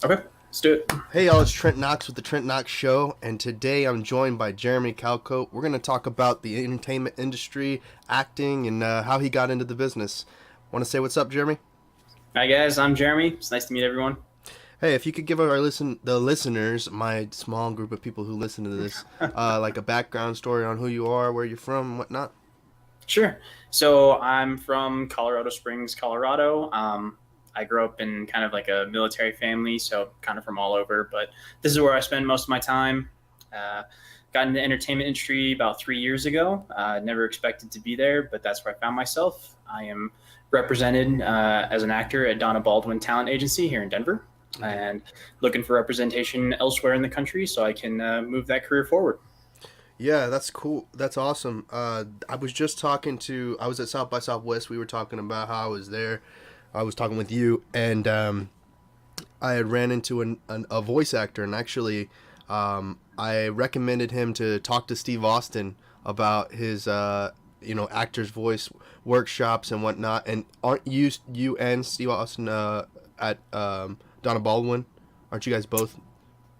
Okay, let's do it. Hey y'all, it's Trent Knox with the Trent Knox Show, and today I'm joined by Jeremy Calcote. We're going to talk about the entertainment industry, acting, and how he got into the business. Want to say what's up, Jeremy? Hi guys, I'm Jeremy. It's nice to meet everyone. Hey, if you could give the listeners, my small group of people who listen to this, like a background story on who you are, where you're from, and whatnot. Sure. So I'm from Colorado Springs, Colorado. I grew up in kind of like a military family, so kind of from all over. But this is where I spend most of my time. Uh, got into the entertainment industry about 3 years ago. Never expected to be there, but that's where I found myself. I am represented as an actor at Donna Baldwin Talent Agency here in Denver, Mm-hmm. and looking for representation elsewhere in the country so I can move that career forward. Yeah, that's cool. That's awesome. I was just talking to. I was at South by Southwest. We were talking about how I was there. I was talking with you, and I had ran into a voice actor, and actually, I recommended him to talk to Steve Austin about his, actor's voice workshops and whatnot. And aren't you and Steve Austin at Donna Baldwin? Aren't you guys both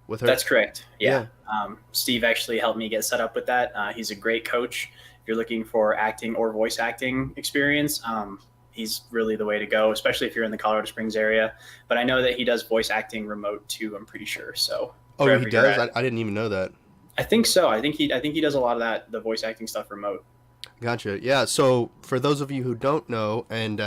with her? That's correct. Yeah. Yeah. Steve actually helped me get set up with that. He's a great coach. If you're looking for acting or voice acting experience, he's really the way to go, especially if you're in the Colorado Springs area. But I know that he does voice acting remote too. I'm pretty sure. So Oh, he wherever you're does. at, I didn't even know that. I think so. I think he does a lot of that, the voice acting stuff remote. Gotcha. Yeah. So for those of you who don't know, and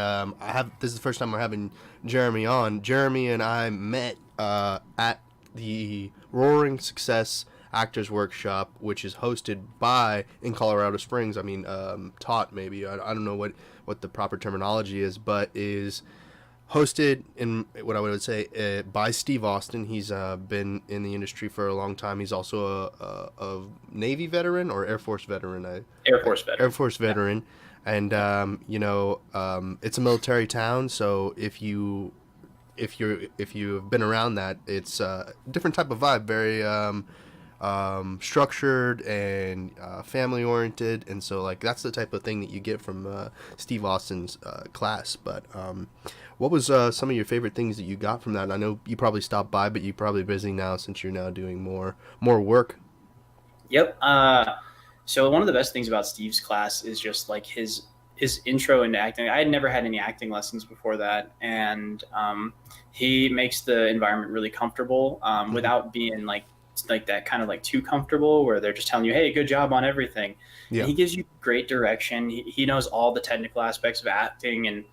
this is the first time we're having Jeremy on. Jeremy and I met at the Roaring Success Actors Workshop, which is hosted by in Colorado Springs. I mean, taught maybe. I don't know what the proper terminology is, but is hosted in what I would say by Steve Austin. He's been in the industry for a long time. He's also a Navy veteran or Air Force veteran. Air Force Air veteran. Force Yeah. veteran, and Yeah. it's a military town. So if you've been around that, it's a different type of vibe. Very structured and family oriented, and so like that's the type of thing that you get from Steve Austin's class. But what was some of your favorite things that you got from that? I know you probably stopped by, but you're probably busy now since you're now doing more work. Yep. So one of the best things about Steve's class is just like his intro into acting. I had never had any acting lessons before that, and he makes the environment really comfortable Hmm. without being like that kind of like too comfortable where they're just telling you, "Hey, good job on everything," and Yeah. he gives you great direction. He knows all the technical aspects of acting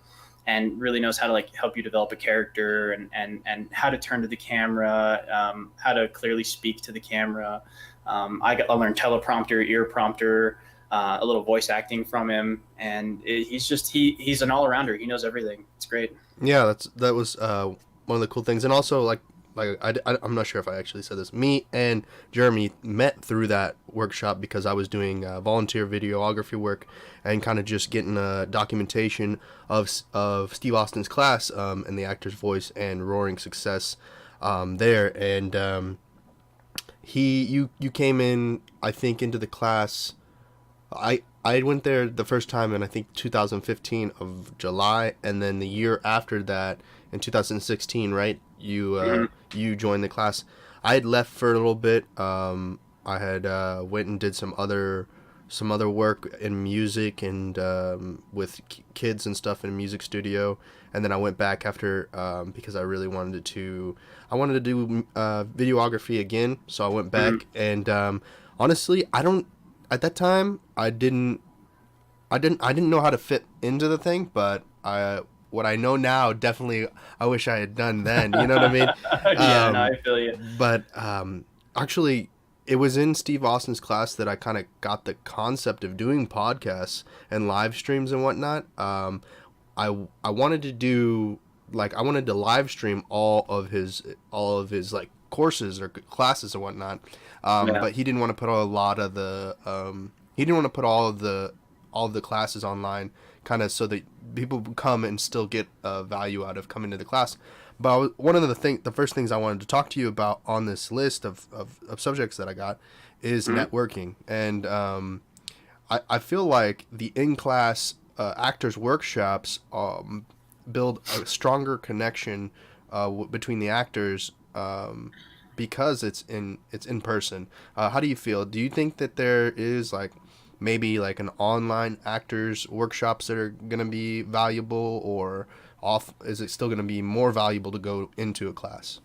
and really knows how to like help you develop a character and how to turn to the camera, how to clearly speak to the camera. I learned teleprompter, ear prompter, a little voice acting from him, and he's an all arounder. He knows everything. It's great. Yeah, that was one of the cool things, and also I'm not sure if I actually said this. Me and Jeremy met through that workshop because I was doing volunteer videography work and kind of just getting a documentation of Steve Austin's class and the actor's voice and Roaring Success there, and you came in I think into the class. I went there the first time in I think 2015 of July, and then the year after that in 2016, right? Mm-hmm. You joined the class. I had left for a little bit. I had went and did some other work in music and with kids and stuff in a music studio, and then I went back after because I really I wanted to do videography again, so I went Mm-hmm. back and honestly I don't at that time I didn't know how to fit into the thing, but I what I know now definitely I wish I had done then. You know what I mean? Yeah, no, Um, I feel you. but actually, it was in Steve Austin's class that I kind of got the concept of doing podcasts and live streams and whatnot. I wanted to do I wanted to live stream all of his like courses or classes and whatnot, Yeah. but he didn't want to put a lot of the he didn't want to put all of the classes online, kind of so that people would come and still get value out of coming to the class. But one of the first things I wanted to talk to you about on this list of subjects that I got is Mm-hmm. networking, and I feel like the in class actors workshops build a stronger connection between the actors because it's in person. How do you feel? Do you think that there is like maybe like an online actors workshops that are gonna be valuable, or off? Is it still gonna be more valuable to go into a class?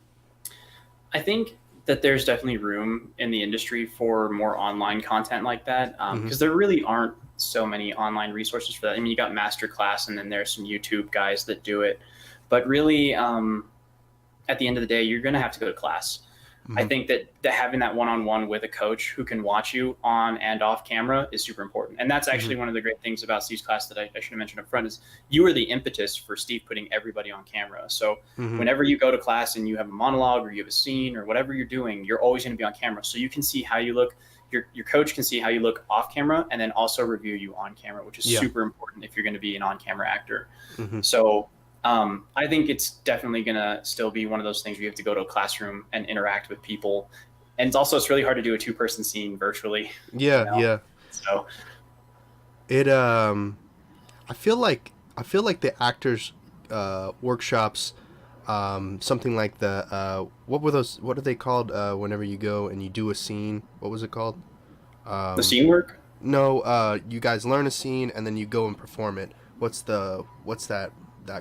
I think that there's definitely room in the industry for more online content like that, Mm-hmm. because there really aren't so many online resources for that. I mean, you got Masterclass, and then there's some YouTube guys that do it, but really, at the end of the day, you're going to have to go to class. I Mm-hmm. think that having that one-on-one with a coach who can watch you on and off camera is super important. And that's Mm-hmm. actually one of the great things about Steve's class that I should have mentioned up front is you are the impetus for Steve putting everybody on camera. So Mm-hmm. whenever you go to class and you have a monologue or you have a scene or whatever you're doing, you're always going to be on camera. So you can see how you look. Your coach can see how you look off camera and then also review you on camera, which is Yeah. super important if you're going to be an on-camera actor. Mm-hmm. So I think it's definitely going to still be one of those things where you have to go to a classroom and interact with people. And it's really hard to do a two-person scene virtually, you Yeah. know? Yeah. So It I feel like the actors workshops, something like the what were those, what are they called, whenever you go and you do a scene, what was it called? the um scene work, no, you guys learn a scene and then you go and perform it. What's that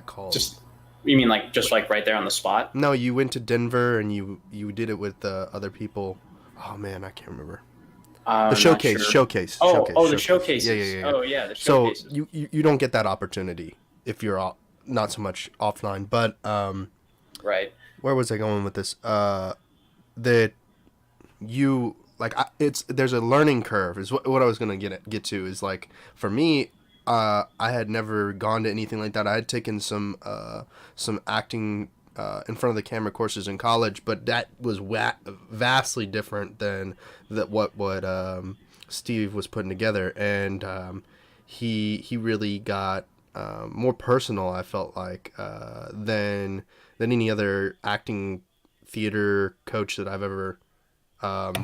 called? just, you mean like just like right there on the spot? No, you went to Denver and you did it with other people. Oh man, I can't remember. The Not showcase, sure. showcase, Oh, the showcase. Yeah, yeah, showcases. yeah, yeah. Oh yeah, the So showcases. you don't get that opportunity if you're not so much offline. But Right. where was I going with this? That you like it's there's a learning curve is what I was gonna get to is like for me. I had never gone to anything like that. I had taken some acting in front of the camera courses in college, but that was vastly different than that what Steve was putting together, and he really got more personal. I felt like than any other acting theater coach that I've ever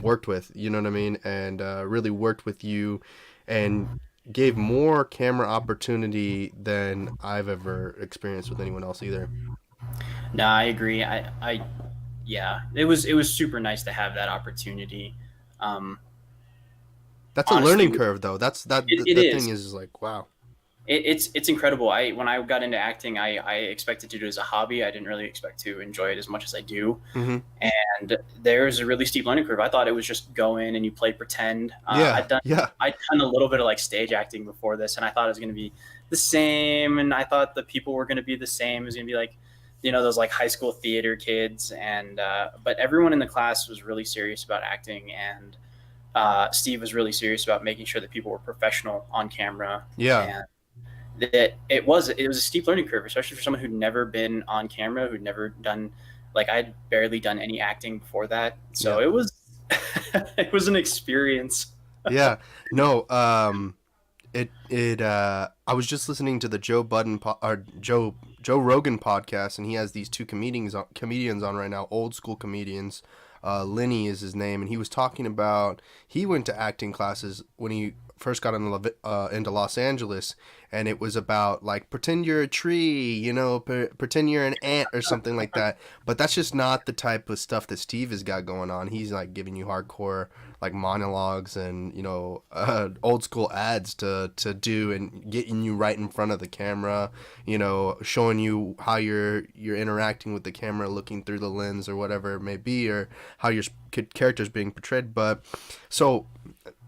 worked with. You know what I mean? And really worked with you, and gave more camera opportunity than I've ever experienced with anyone else either. No, I agree. Yeah, it was super nice to have that opportunity. Um, That's a Honestly, learning curve, though. That's that. it The thing is. is like, wow. It's incredible. When I got into acting, I expected to do it as a hobby. I didn't really expect to enjoy it as much as I do. Mm-hmm. And there's a really steep learning curve. I thought it was just go in and you play pretend. Yeah, yeah, I'd done a little bit of like stage acting before this, and I thought it was going to be the same. And I thought the people were going to be the same. It was going to be like, those like high school theater kids. And but everyone in the class was really serious about acting, and Steve was really serious about making sure that people were professional on camera. yeah, And that it was a steep learning curve, especially for someone who'd never been on camera, who'd never done, like, I'd barely done any acting before that, so yeah, it was it was an experience. yeah. No, it I was just listening to the or Joe Rogan podcast, and he has these two comedians on right now, old school comedians. Lenny is his name, and he was talking about he went to acting classes when he first got into Los Angeles, and it was about like pretend you're a tree, pretend you're an ant or something like that. But that's just not the type of stuff that Steve has got going on. He's like giving you hardcore like monologues and old school ads to do, and getting you right in front of the camera, showing you how you're interacting with the camera, looking through the lens or whatever it may be, or how your character's being portrayed. But so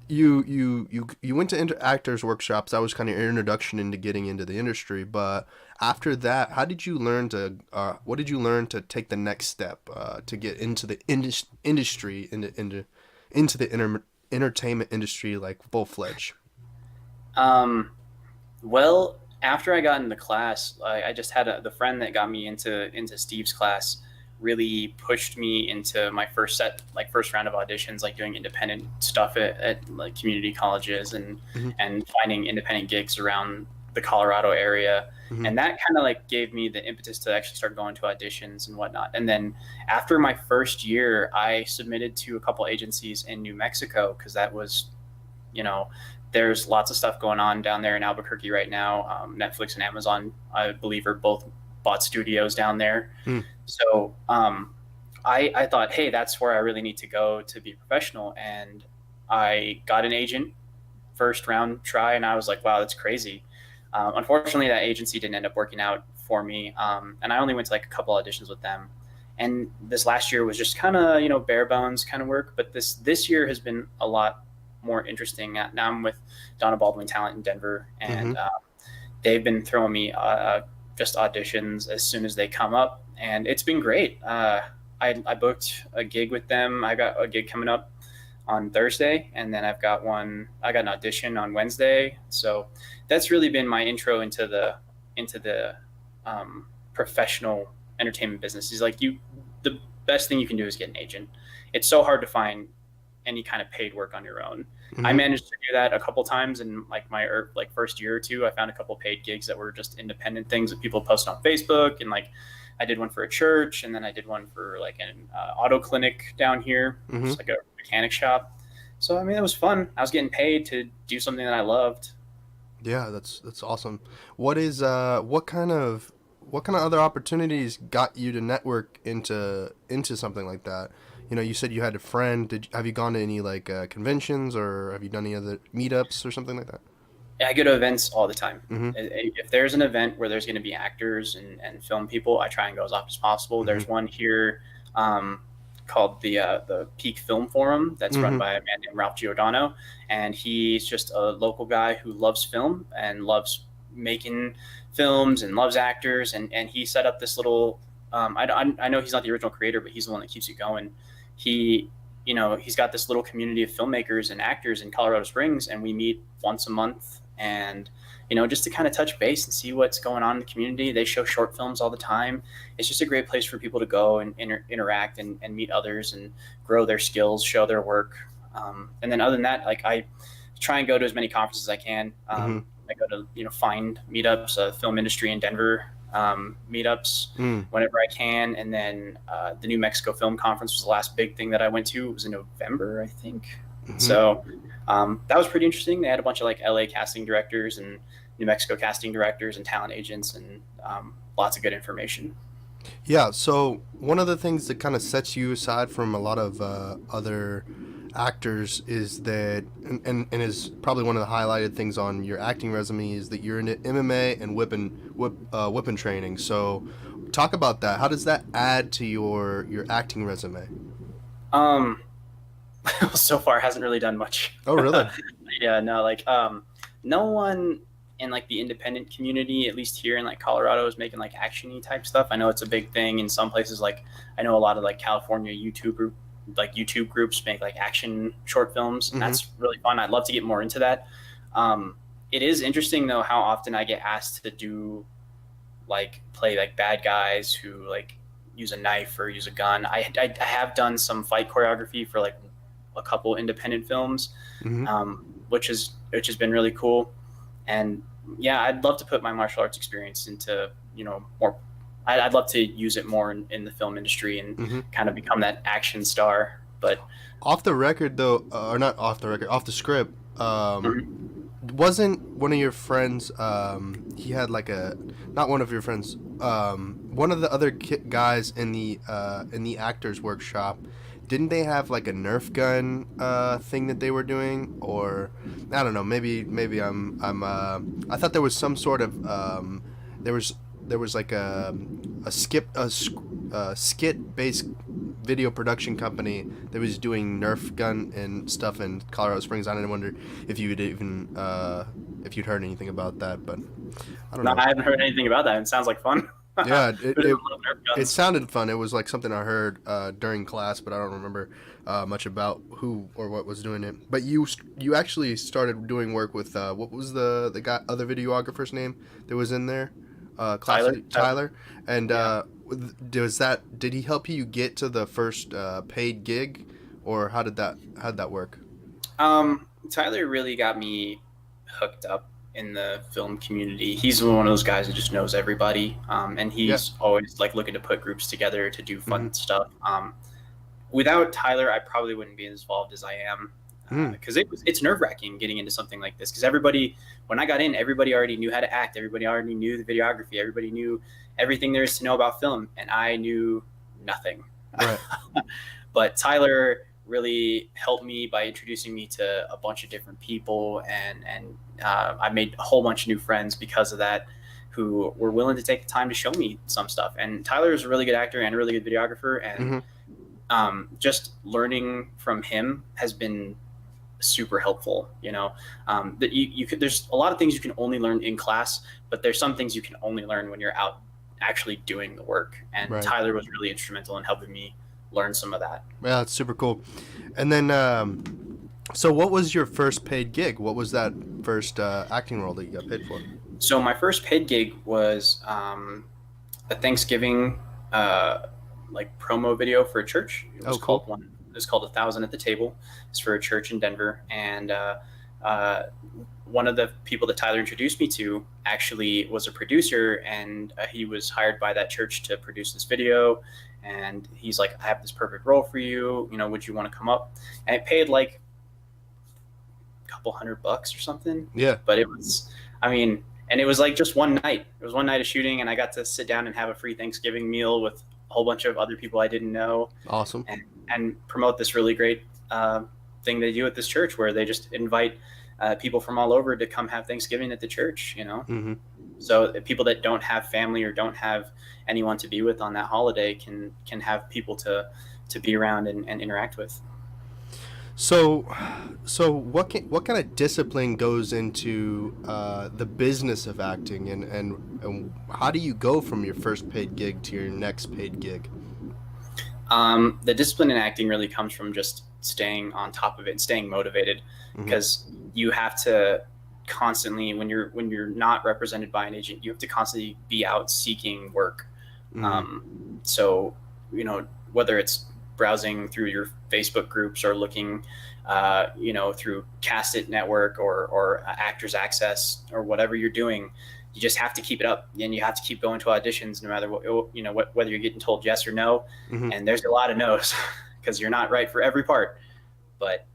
you went to actors workshops. That was kind of your introduction into getting into the industry. But after that, how did you learn to what did you learn to take the next step to get into the industry, into the entertainment industry, like full-fledged? um well, after I got into class, I just had the friend that got me into Steve's class really pushed me into my first round of auditions, like doing independent stuff at like community colleges, and Mm-hmm. and finding independent gigs around the Colorado area. Mm-hmm. And that kind of like gave me the impetus to actually start going to auditions and whatnot. And then after my first year, I submitted to a couple agencies in New Mexico, because that was, you know, there's lots of stuff going on down there in Albuquerque right now. Netflix and Amazon, I believe, are both bought studios down there. Mm. So I thought, hey, that's where I really need to go to be professional. And I got an agent first round try, and I was like, wow, that's crazy. Unfortunately, that agency didn't end up working out for me, and I only went to like a couple auditions with them. And this last year was just kind of bare bones kind of work, but this year has been a lot more interesting. Now I'm with Donna Baldwin Talent in Denver, and Mm-hmm. they've been throwing me just auditions as soon as they come up, and it's been great. I booked a gig with them. I got a gig coming up on Thursday, and then I got an audition on Wednesday. So that's really been my intro into the professional entertainment business. Is like the best thing you can do is get an agent. It's so hard to find any kind of paid work on your own. I Mm-hmm. managed to do that a couple times in like my like first year or two. I found a couple paid gigs that were just independent things that people post on Facebook, and like I did one for a church, and then I did one for like an auto clinic down here, Mm-hmm. just like a mechanic shop. So I mean, it was fun. I was getting paid to do something that I loved. Yeah, that's awesome. What kind of other opportunities got you to network into something like that? You said you had a friend. Have you gone to any like conventions, or have you done any other meetups or something like that? I go to events all the time. Mm-hmm. If there's an event where there's going to be actors and film people, I try and go as often as possible. Mm-hmm. There's one here um, called the Peak Film Forum that's run Mm-hmm. by a man named Ralph Giordano, and he's just a local guy who loves film and loves making films and loves actors. And he set up this little. I know he's not the original creator, but he's the one that keeps it going. He he's got this little community of filmmakers and actors in Colorado Springs, and we meet once a month, and just to kind of touch base and see what's going on in the community. They show short films all the time. It's just a great place for people to go and interact and meet others and grow their skills, show their work. And then other than that, like I try and go to as many conferences as I can. Mm-hmm. I go to find meetups, film industry in Denver meetups Mm. whenever I can. And then the New Mexico Film Conference was the last big thing that I went to. It was in November, I think. Mm-hmm. So that was pretty interesting. They had a bunch of like LA casting directors and New Mexico casting directors and talent agents, and lots of good information. Yeah, so one of the things that kind of sets you aside from a lot of other actors is that, and is probably one of the highlighted things on your acting resume, is that you're into MMA and whipping training. So, talk about that. How does that add to your acting resume? Um, so far hasn't really done much. Oh, really? Yeah, no, like no one in like the independent community, at least here in like Colorado, is making like actiony type stuff. I know it's a big thing in some places. Like I know a lot of like California YouTube groups make like action short films, and Mm-hmm. that's really fun. I'd love to get more into that. It is interesting though how often I get asked to do like play like bad guys who like use a knife or use a gun. I have done some fight choreography for like a couple independent films, Mm-hmm. which has been really cool. And yeah, I'd love to put my martial arts experience into more. I'd love to use it more in the film industry and Mm-hmm. kind of become that action star. But Off the record, though, or not off the record, off the script. mhm. Wasn't one of your friends? He had like a, not one of your friends. One of the other guys in the actors workshop. Didn't they have like a Nerf gun thing that they were doing, or I don't know. Maybe I'm. I thought there was some sort of there was like a skit based video production company that was doing Nerf gun and stuff in Colorado Springs. I didn't wonder if you would even if you'd heard anything about that, but I don't No, know. I haven't heard anything about that. It sounds like fun. Yeah, Who doesn't love Nerf it guns? sounded fun. It was like something I heard during class, but I don't remember much about who or what was doing it. But you actually started doing work with what was the guy, other videographer's name that was in there? Tyler. And Yeah. did he help you get to the first paid gig, or how did that work? Tyler really got me hooked up in the film community. He's one of those guys that just knows everybody, and Yeah. he's always like looking to put groups together to do Mm-hmm. fun stuff. Without Tyler, I probably wouldn't be as involved as I am, Mm. because it's nerve wracking getting into something like this. Because everybody, when I got in, everybody already knew how to act. Everybody already knew the videography. Everybody knew everything there is to know about film, and I knew nothing. Right. But Tyler really helped me by introducing me to a bunch of different people, and I made a whole bunch of new friends because of that, who were willing to take the time to show me some stuff. And Tyler is a really good actor and a really good videographer, and Mm-hmm. just learning from him has been super helpful. That you could, there's a lot of things you can only learn in class, but there's some things you can only learn when you're out actually doing the work. And Right. Tyler was really instrumental in helping me learn some of that. Yeah, that's super cool. And then, so what was your first paid gig? What was that first acting role that you got paid for? So my first paid gig was a Thanksgiving like promo video for a church. It Oh, was cool. called one. It was called 1,000 at the Table. It's for a church in Denver, and one of the people that Tyler introduced me to actually was a producer, and he was hired by that church to produce this video. And he's like, "I have this perfect role for you. Would you want to come up?" And it paid like a couple $100 or something. Yeah. But it was, I mean, and it was like just one night. It was one night of shooting, and I got to sit down and have a free Thanksgiving meal with a whole bunch of other people I didn't know, Awesome. and promote this really great thing they do at this church, where they just invite people from all over to come have Thanksgiving at the church. Mm-hmm. So people that don't have family or don't have anyone to be with on that holiday can have people to be around and interact with. So, what kind of discipline goes into the business of acting, and how do you go from your first paid gig to your next paid gig? The discipline in acting really comes from just staying on top of it and staying motivated, Mm-hmm. because you have to constantly, when you're not represented by an agent, you have to constantly be out seeking work. Mm-hmm. So, whether it's browsing through your Facebook groups or looking, through Cast It Network or Actors Access or whatever you're doing, you just have to keep it up, and you have to keep going to auditions no matter whether you're getting told yes or no. Mm-hmm. And there's a lot of no's because you're not right for every part. But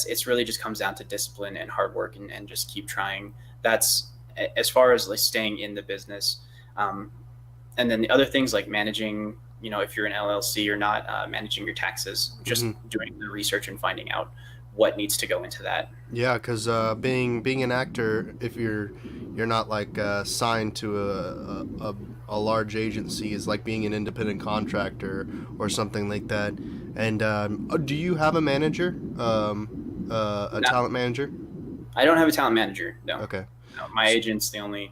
it's really just comes down to discipline and hard work, and just keep trying. That's as far as like staying in the business. And then the other things like managing, if you're an LLC or not, managing your taxes, just Mm-hmm. doing the research and finding out what needs to go into that. Yeah, because being an actor, if you're not like signed to a large agency, is like being an independent contractor or something like that. And do you have a manager, a No, talent manager? I don't have a talent manager. No, Okay, no, my agent's the only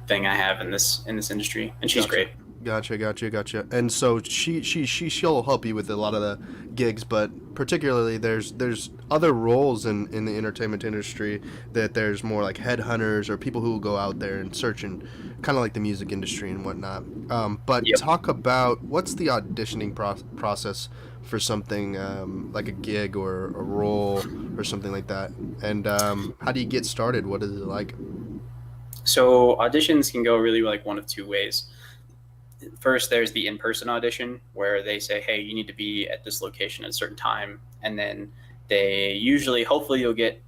thing I have in this industry, and she's gotcha. great. Gotcha. And so she'll help you with a lot of the gigs, but particularly there's other roles in the entertainment industry that there's more like headhunters or people who will go out there and search, and kind of like the music industry and whatnot. But Yep. talk about what's the auditioning process for something like a gig or a role or something like that, and how do you get started? What is it like? So auditions can go really like one of two ways. First, there's the in-person audition where they say, "Hey, you need to be at this location at a certain time," and then they usually, hopefully, you'll get,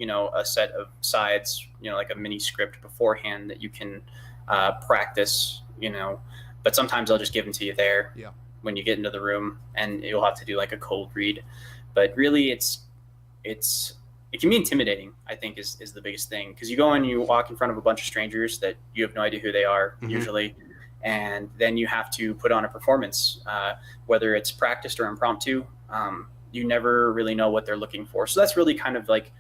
a set of sides, like a mini script beforehand that you can practice, But sometimes they'll just give them to you there Yeah. when you get into the room, and you'll have to do like a cold read. But really, it can be intimidating, I think, is the biggest thing, because you go and you walk in front of a bunch of strangers that you have no idea who they are, Mm-hmm. usually, and then you have to put on a performance, whether it's practiced or impromptu. You never really know what they're looking for, so that's really kind of like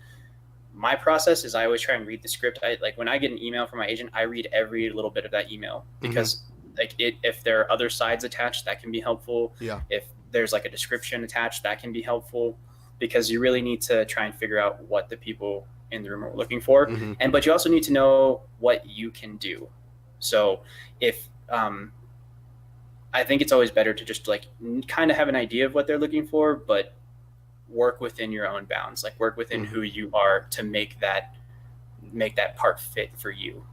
my process. Is I always try and read the script. Like when I get an email from my agent, I read every little bit of that email, because like if there are other sides attached, that can be helpful. Yeah. If there's like a description attached, that can be helpful, because you really need to try and figure out what the people in the room are looking for. Mm-hmm. But you also need to know what you can do. So if I think it's always better to just like kind of have an idea of what they're looking for, but work within your own bounds, like work within Mm-hmm. who you are to make that part fit for you.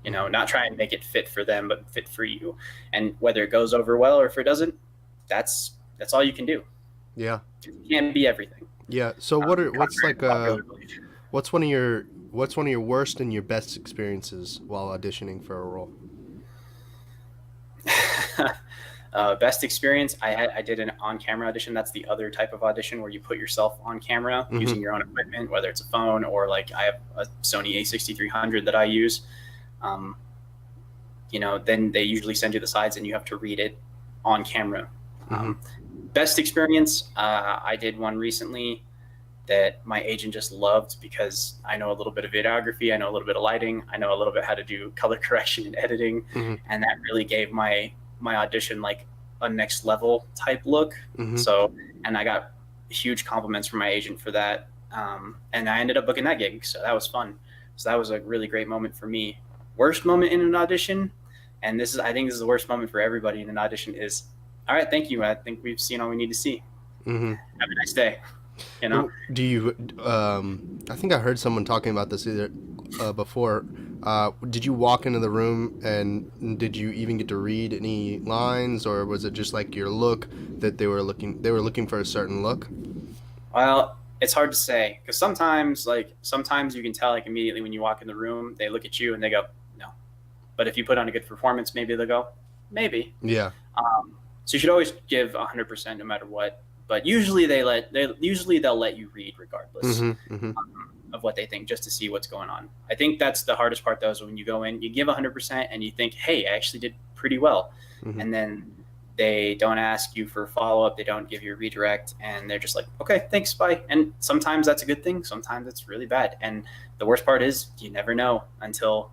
Not try and make it fit for them, but fit for you. And whether it goes over well or if it doesn't, that's all you can do. Yeah. You can't be everything. Yeah. So what's like Popular belief. what's one of your worst and your best experiences while auditioning for a role? Best experience, I did an on-camera audition. That's the other type of audition where you put yourself on camera Mm-hmm. using your own equipment, whether it's a phone or like I have a Sony A6300 that I use. Um, then they usually send you the slides and you have to read it on camera. Mm-hmm. Best experience, I did one recently that my agent just loved because I know a little bit of videography, I know a little bit of lighting, I know a little bit how to do color correction and editing, Mm-hmm. and that really gave my audition like a next level type look. Mm-hmm. So, and I got huge compliments from my agent for that, and I ended up booking that gig, so that was fun. So that was a really great moment for me. Worst moment in an audition, and I think this is the worst moment for everybody in an audition, is all right, thank you, I think we've seen all we need to see. Mm-hmm. Have a nice day. You know. Do you? I think I heard someone talking about this either before. Did you walk into the room and did you even get to read any lines, or was it just like your look that they were looking? They were looking for a certain look. Well, it's hard to say because sometimes you can tell like immediately when you walk in the room, they look at you and they go, no. But if you put on a good performance, maybe they'll go, maybe. Yeah. So you should always give 100% no matter what. But usually they'll let you read regardless Mm-hmm. Mm-hmm. of what they think, just to see what's going on. I think that's the hardest part though, is when you go in, you give 100% and you think, hey, I actually did pretty well. Mm-hmm. And then they don't ask you for follow-up, they don't give you a redirect, and they're just like, okay, thanks, bye. And sometimes that's a good thing, sometimes it's really bad. And the worst part is you never know until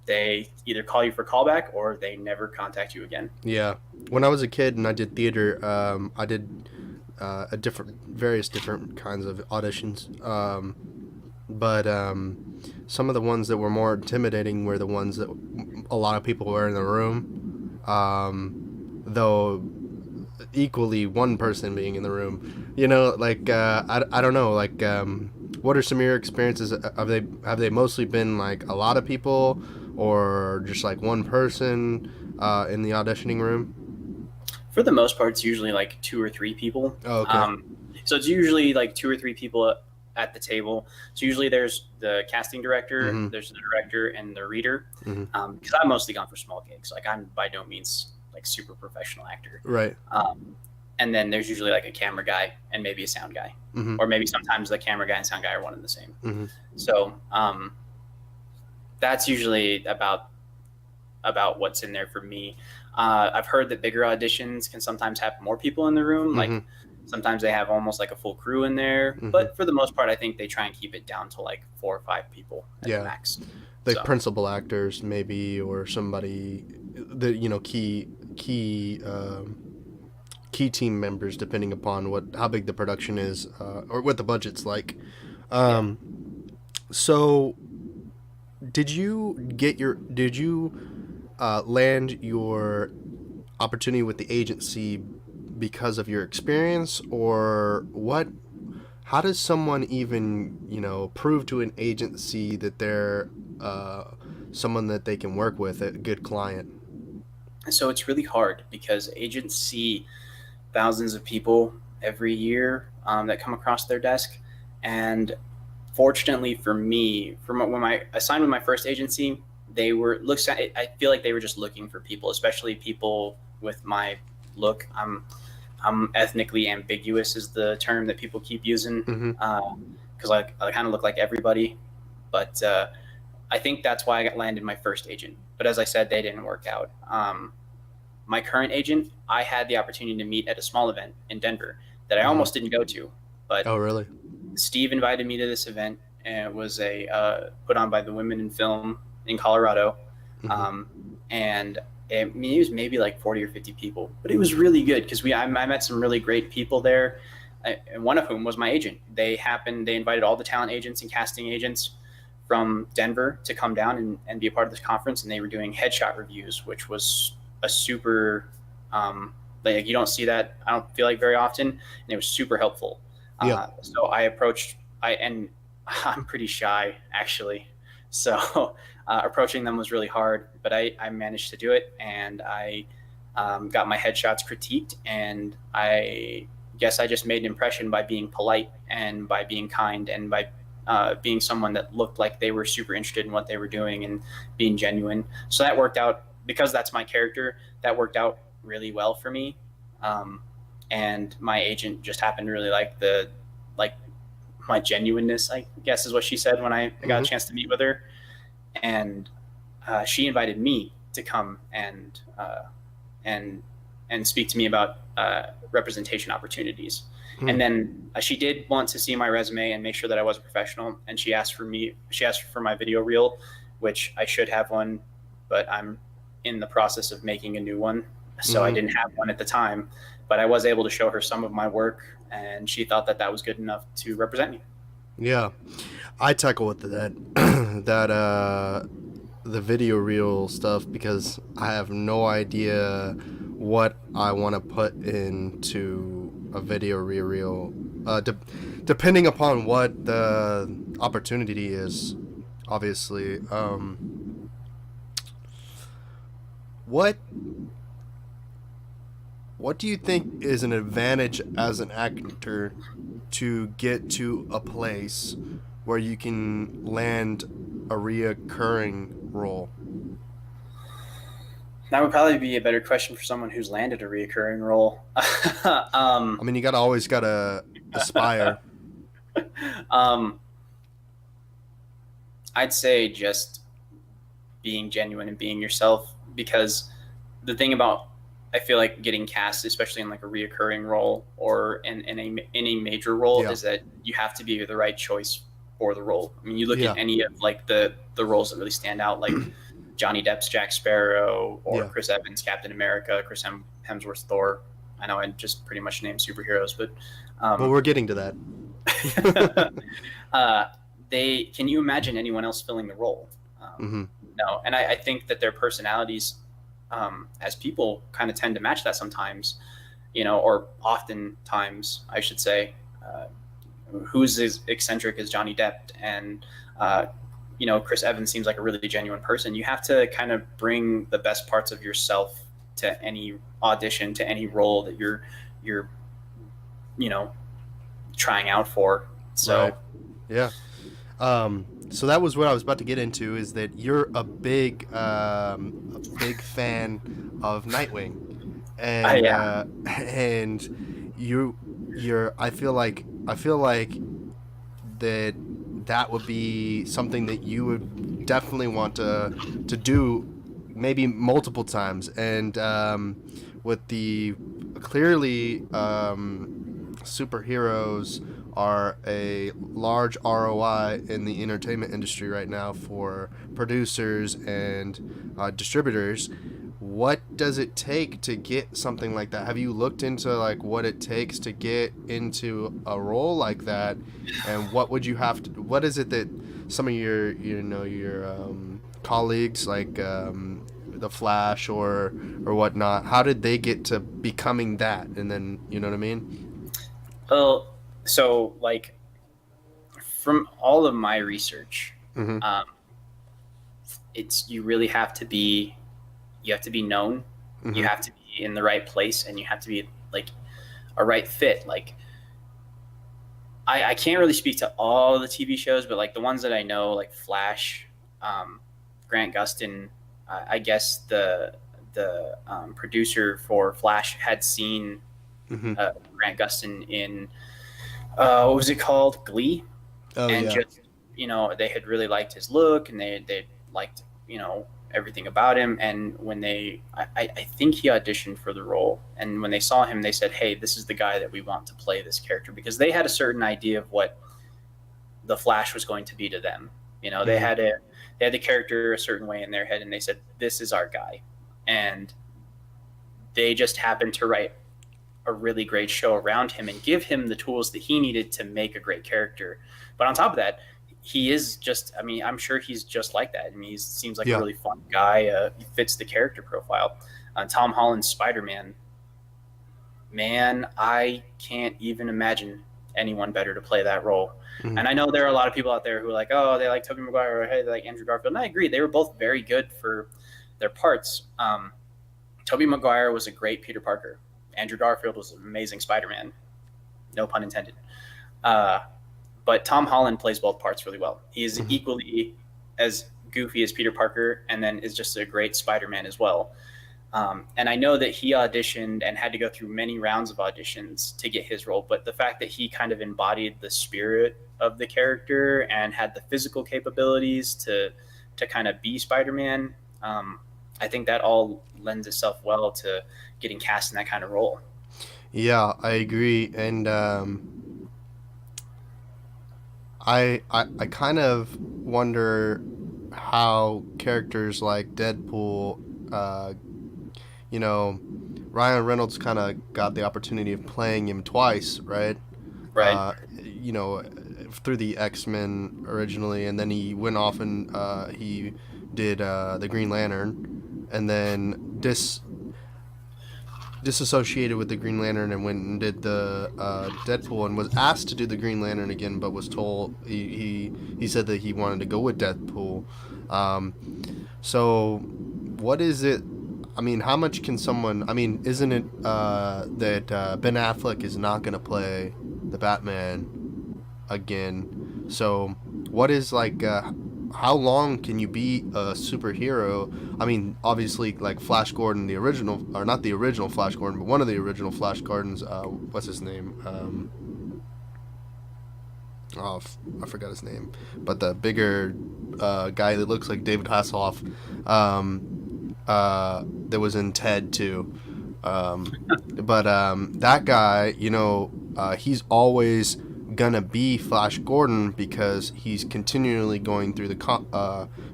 they either call you for callback or they never contact you again. Yeah. When I was a kid and I did theater, I did various different kinds of auditions. But some of the ones that were more intimidating were the ones that a lot of people were in the room. Though equally one person being in the room, I don't know, what are some of your experiences? Have they mostly been like a lot of people or just like one person in the auditioning room? For the most part, it's usually like 2 or 3 people. Oh, okay. So it's usually like 2 or 3 people at the table. So usually there's the casting director, Mm-hmm. there's the director, and the reader. Mm-hmm. Because I've mostly gone for small gigs. Like I'm by no means like super professional actor. Right. And then there's usually like a camera guy and maybe a sound guy, Mm-hmm. or maybe sometimes the camera guy and sound guy are one and the same. Mm-hmm. So that's usually about what's in there for me. I've heard that bigger auditions can sometimes have more people in the room. Mm-hmm. Like sometimes they have almost like a full crew in there, Mm-hmm. but for the most part, I think they try and keep it down to like 4 or 5 people at Yeah. the max. Like So. principal actors maybe, or somebody the key team members, depending upon how big the production is, or what the budget's like. So did you land your opportunity with the agency because of your experience, or what? How does someone even prove to an agency that they're someone that they can work with, a good client? So it's really hard because agents see thousands of people every year that come across their desk. And fortunately for me, when I signed with my first agency, I feel like they were just looking for people, especially people with my look. I'm ethnically ambiguous is the term that people keep using, because I kind of look like everybody. But I think that's why I landed my first agent. But as I said, they didn't work out. My current agent, I had the opportunity to meet at a small event in Denver that I almost didn't go to. But Oh, really? Steve invited me to this event, and it was put on by the Women in Film in Colorado. And it was maybe like 40 or 50 people, but it was really good because I met some really great people there, and one of whom was my agent. They invited all the talent agents and casting agents from Denver to come down and be a part of this conference, and they were doing headshot reviews, which was a super like you don't see that, I don't feel like, very often, and it was super helpful. So I'm pretty shy actually, so approaching them was really hard, but I managed to do it, and I got my headshots critiqued, and I guess I just made an impression by being polite and by being kind and by being someone that looked like they were super interested in what they were doing and being genuine. So that worked out, because that's my character. That worked out really well for me. Um, and my agent just happened to really like the like my genuineness, I guess is what she said when I got a Mm-hmm. chance to meet with her. And she invited me to come and and speak to me about representation opportunities. And then she did want to see my resume and make sure that I was a professional. And she asked for me. She asked for my video reel, which I should have one, but I'm in the process of making a new one, so I Mm-hmm. didn't have one at the time. But I was able to show her some of my work, and she thought that that was good enough to represent me. Yeah, I tackle with that that the video reel stuff because I have no idea what I want to put into a video reel. Depending upon what the opportunity is, obviously. What what do you think is an advantage as an actor to get to a place where you can land a reoccurring role? That would probably be a better question for someone who's landed a reoccurring role. I mean, you gotta always gotta aspire. um, I'd say just being genuine and being yourself, because the thing about, I feel like getting cast, especially in like a reoccurring role or in a major role, Yeah, is that you have to be the right choice for the role. I mean, you look at yeah, any of like the roles that really stand out, like Johnny Depp's Jack Sparrow, or yeah. Chris Evans Captain America, Chris Hemsworth Thor. I know I just pretty much named superheroes, but Well, um, we're getting to that. uh, they, can you imagine anyone else filling the role? Hmm. No, and I think that their personalities, as people, kind of tend to match that sometimes, or oftentimes, I should say. Who's as eccentric as Johnny Depp, and uh, Chris Evans seems like a really genuine person. You have to kind of bring the best parts of yourself to any audition, to any role that you're you know trying out for. Right. So Yeah. So that was what I was about to get into. Is that you're a big fan of Nightwing, and yeah. and you're. I feel like that that would be something that you would definitely want to do maybe multiple times, and with the clearly superheroes are a large ROI in the entertainment industry right now for producers and distributors. What does it take to get something like that? Have you looked into like what it takes to get into a role like that, and what would you have to? What is it that some of your colleagues like the Flash or whatnot? How did they get to becoming that? And then you know what I mean? Well, so like from all of my research, Mm-hmm. um, it's you have to be known, you Mm-hmm. have to be in the right place, and you have to be like a right fit. Like I can't really speak to all the TV shows, but like the ones that I know, like Flash, um, Grant Gustin, I guess the producer for Flash had seen Mm-hmm. Grant Gustin in what was it called, Glee, Oh and yeah. just they had really liked his look, and they liked everything about him. And when I think he auditioned for the role, and when they saw him, they said, hey, this is the guy that we want to play this character, because they had a certain idea of what the Flash was going to be to them. They Mm-hmm. had the character a certain way in their head, and they said, this is our guy. And they just happened to write a really great show around him and give him the tools that he needed to make a great character. But on top of that, he is just, I mean, I'm sure he's just like that. I mean, he seems like a Yeah. really fun guy. He fits the character profile. Tom Holland's Spider-Man, man, I can't even imagine anyone better to play that role. Mm-hmm. And I know there are a lot of people out there who are like, oh, they like Tobey Maguire, or hey, they like Andrew Garfield. And I agree. They were both very good for their parts. Tobey Maguire was a great Peter Parker. Andrew Garfield was an amazing Spider-Man. No pun intended. Uh, but Tom Holland plays both parts really well. He is Mm-hmm. equally as goofy as Peter Parker, and then is just a great Spider-Man as well. And I know that he auditioned and had to go through many rounds of auditions to get his role. But the fact that he kind of embodied the spirit of the character and had the physical capabilities to kind of be Spider-Man, I think that all lends itself well to getting cast in that kind of role. Yeah, I agree, and I kind of wonder how characters like Deadpool, you know, Ryan Reynolds kind of got the opportunity of playing him twice, right? Right. You know, through the X Men originally, and then he went off and he did the Green Lantern, and then disassociated with the Green Lantern and went and did the Deadpool, and was asked to do the Green Lantern again, but was told he said that he wanted to go with Deadpool. Um, so, what is it? I mean, how much can someone? I mean, isn't it that Ben Affleck is not going to play the Batman again? So, what is like? How long can you be a superhero? I mean, obviously, like Flash Gordon, the original, or not the original Flash Gordon, but one of the original Flash Gordons. What's his name? I forgot his name, but the bigger guy that looks like David Hasselhoff, that was in Ted too. But that guy, he's always gonna be Flash Gordon because he's continually going through the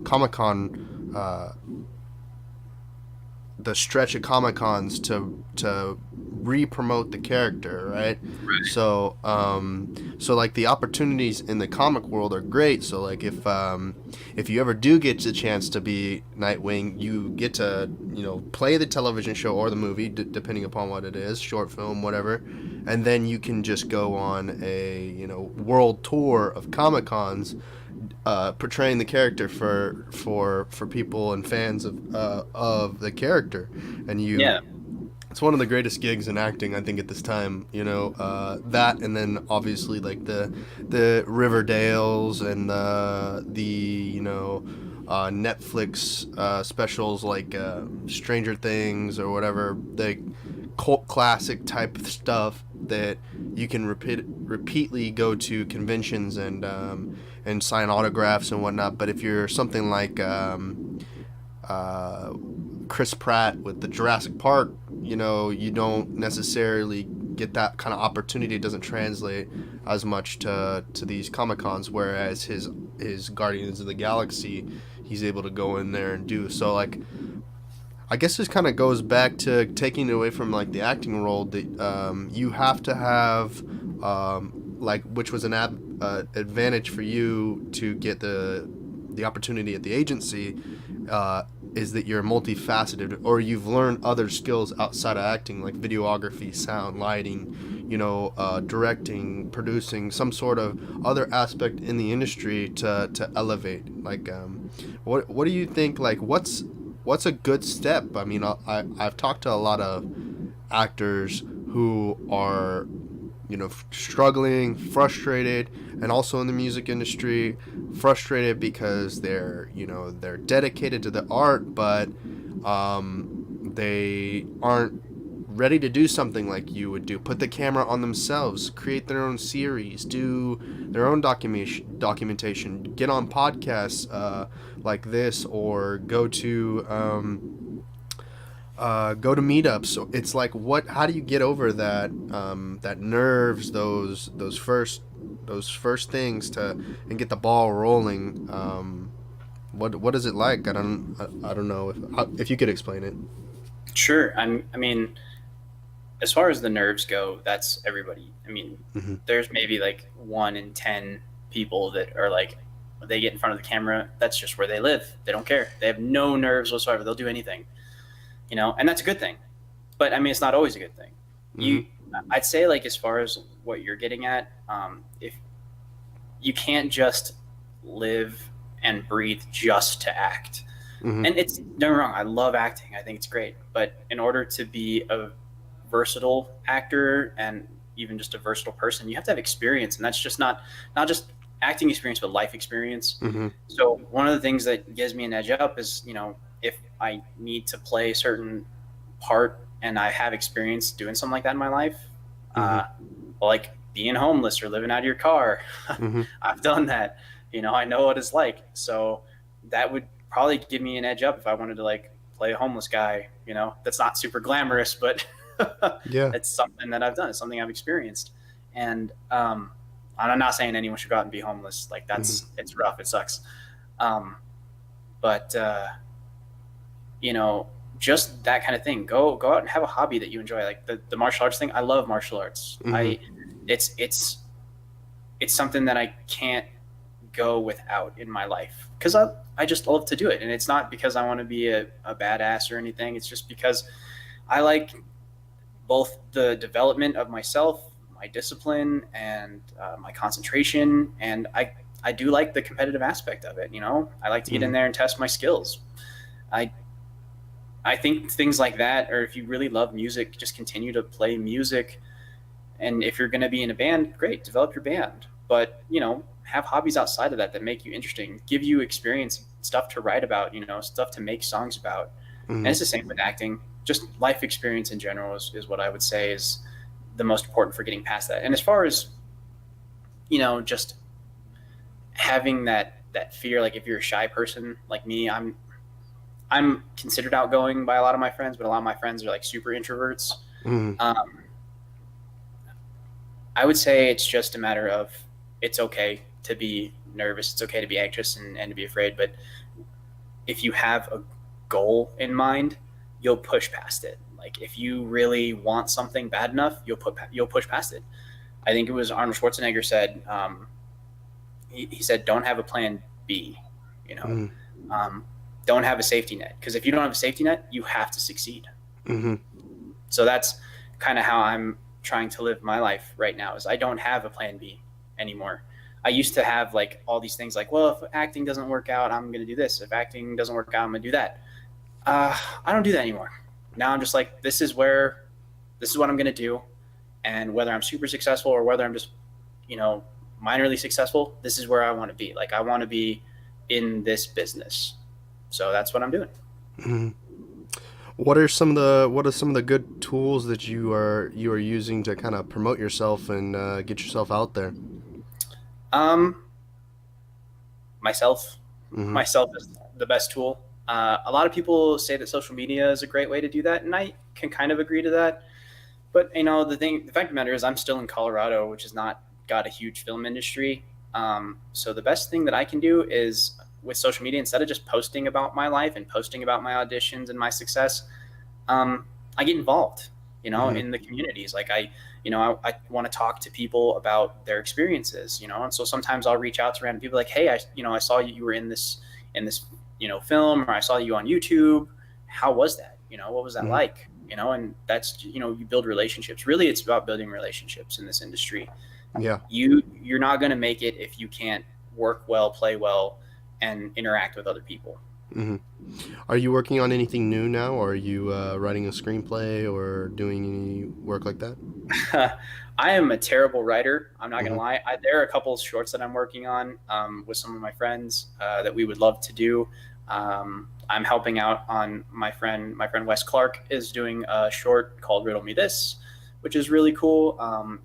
Comic Con, the stretch of Comic Cons to re-promote the character, right? Right. So like the opportunities in the comic world are great. So like if you ever do get the chance to be Nightwing, you get to play the television show or the movie, depending upon what it is, short film, whatever, and then you can just go on a world tour of Comic Cons, portraying the character for people and fans of the character, and Yeah. it's one of the greatest gigs in acting, I think, at this time. That, and then obviously like the Riverdales and the Netflix specials like Stranger Things or whatever, the cult classic type of stuff that you can repeatedly go to conventions and sign autographs and whatnot. But if you're something like uh, Chris Pratt with the Jurassic Park, you don't necessarily get that kind of opportunity. It doesn't translate as much to these Comic Cons, whereas his Guardians of the Galaxy, he's able to go in there and do. So like, I guess this kind of goes back to taking it away from like the acting role that you have to have, like, which was an advantage for you to get the opportunity at the agency, is that you're multifaceted, or you've learned other skills outside of acting, like videography, sound, lighting, directing, producing, some sort of other aspect in the industry to elevate. Like, what do you think? Like, what's a good step? I mean, I've talked to a lot of actors who are struggling, frustrated, and also in the music industry, frustrated because they're dedicated to the art, but they aren't ready to do something like you would do. Put the camera on themselves, create their own series, do their own documentation, get on podcasts like this, or go to meetups. So it's like, how do you get over that nerves, those first things and get the ball rolling? What is it like? I don't know if you could explain it. Sure. I mean, as far as the nerves go, that's everybody. I mean, Mm-hmm. there's maybe like 1 in 10 people that are like, when they get in front of the camera, that's just where they live. They don't care. They have no nerves whatsoever. They'll do anything, and that's a good thing. But I mean, it's not always a good thing. Mm-hmm. I'd say, like, as far as what you're getting at, if you can't just live and breathe just to act. Mm-hmm. And it's, don't get me wrong, I love acting. I think it's great. But in order to be a versatile actor and even just a versatile person, you have to have experience, and that's just not just acting experience, but life experience. Mm-hmm. So one of the things that gives me an edge up is, if I need to play certain part and I have experience doing something like that in my life, Mm-hmm. uh, like being homeless or living out of your car, Mm-hmm. I've done that. I know what it's like. So that would probably give me an edge up if I wanted to like play a homeless guy. That's not super glamorous, but Yeah. it's something that I've done. It's something I've experienced, and I'm not saying anyone should go out and be homeless. Like Mm-hmm. it's rough. It sucks. Um, but you know, just that kind of thing. Go out and have a hobby that you enjoy. Like the martial arts thing. I love martial arts. Mm-hmm. I it's it's it's something that I can't go without in my life because I just love to do it, and it's not because I want to be a badass or anything. It's just because I like both the development of myself, my discipline, and my concentration, and I do like the competitive aspect of it. I like to get in Mm-hmm. there and test my skills. I I think things like that, or if you really love music, just continue to play music. And if you're going to be in a band, great, develop your band. But, have hobbies outside of that that make you interesting, give you experience, stuff to write about, stuff to make songs about. And Mm-hmm. it's the same with acting. Just life experience in general is what I would say is the most important for getting past that. And as far as, just having that fear, like if you're a shy person like me, I'm considered outgoing by a lot of my friends, but a lot of my friends are like super introverts. Mm-hmm. Um, I would say it's just a matter of it's okay to be nervous, it's okay to be anxious and to be afraid. But if you have a goal in mind, you'll push past it. Like if you really want something bad enough, you'll push past it. I think it was Arnold Schwarzenegger said he said don't have a plan B. You know, Mm-hmm. um, don't have a safety net because if you don't have a safety net, you have to succeed. Mm-hmm. So that's kind of how I'm trying to live my life right now is I don't have a plan B anymore. I used to have like all these things like, well, if acting doesn't work out, I'm going to do this. If acting doesn't work out, I'm going to do that. I don't do that anymore. Now I'm just like, this is what I'm going to do. And whether I'm super successful or whether I'm just, minorly successful, this is where I want to be. Like I want to be in this business. So that's what I'm doing. Mm-hmm. What are some of the good tools that you are using to kind of promote yourself and get yourself out there? Um, myself, Mm-hmm. myself is the best tool. A lot of people say that social media is a great way to do that, and I can kind of agree to that. But the fact of the matter is, I'm still in Colorado, which has not got a huge film industry. So the best thing that I can do is with social media, instead of just posting about my life and posting about my auditions and my success, I get involved, Mm-hmm. in the communities. Like I want to talk to people about their experiences, and so sometimes I'll reach out to random people like, hey, I saw you were in this, film, or I saw you on YouTube. How was that? What was that Mm-hmm. like? And that's, you build relationships. Really, it's about building relationships in this industry. Yeah. You're not going to make it if you can't work well, play well, and interact with other people. Mm-hmm. Are you working on anything new now, or are you writing a screenplay or doing any work like that? I am a terrible writer. I'm not Mm-hmm. gonna lie. There are a couple of shorts that I'm working on with some of my friends that we would love to do. I'm helping out on my friend Wes Clark is doing a short called "Riddle Me This," which is really cool.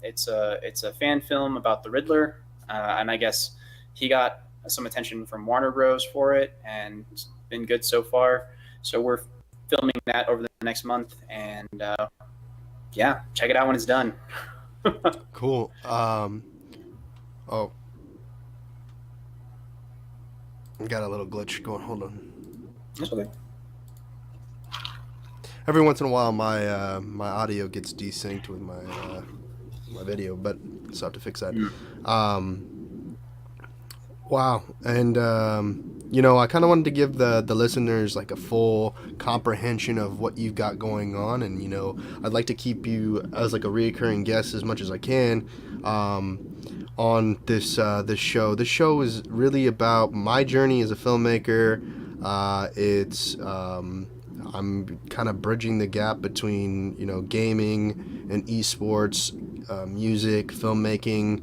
It's a fan film about the Riddler, and I guess he got some attention from Warner Bros. For it, and it's been good so far. So we're filming that over the next month, and yeah, check it out when it's done. Cool. Oh, I got a little glitch going. Hold on. That's okay. Every once in a while, my audio gets desynced with my video, but so I have to fix that. Mm. Um, wow, and I kind of wanted to give the listeners like a full comprehension of what you've got going on, and I'd like to keep you as like a reoccurring guest as much as I can. On this show. This show is really about my journey as a filmmaker. It's I'm kind of bridging the gap between gaming and esports, music, filmmaking,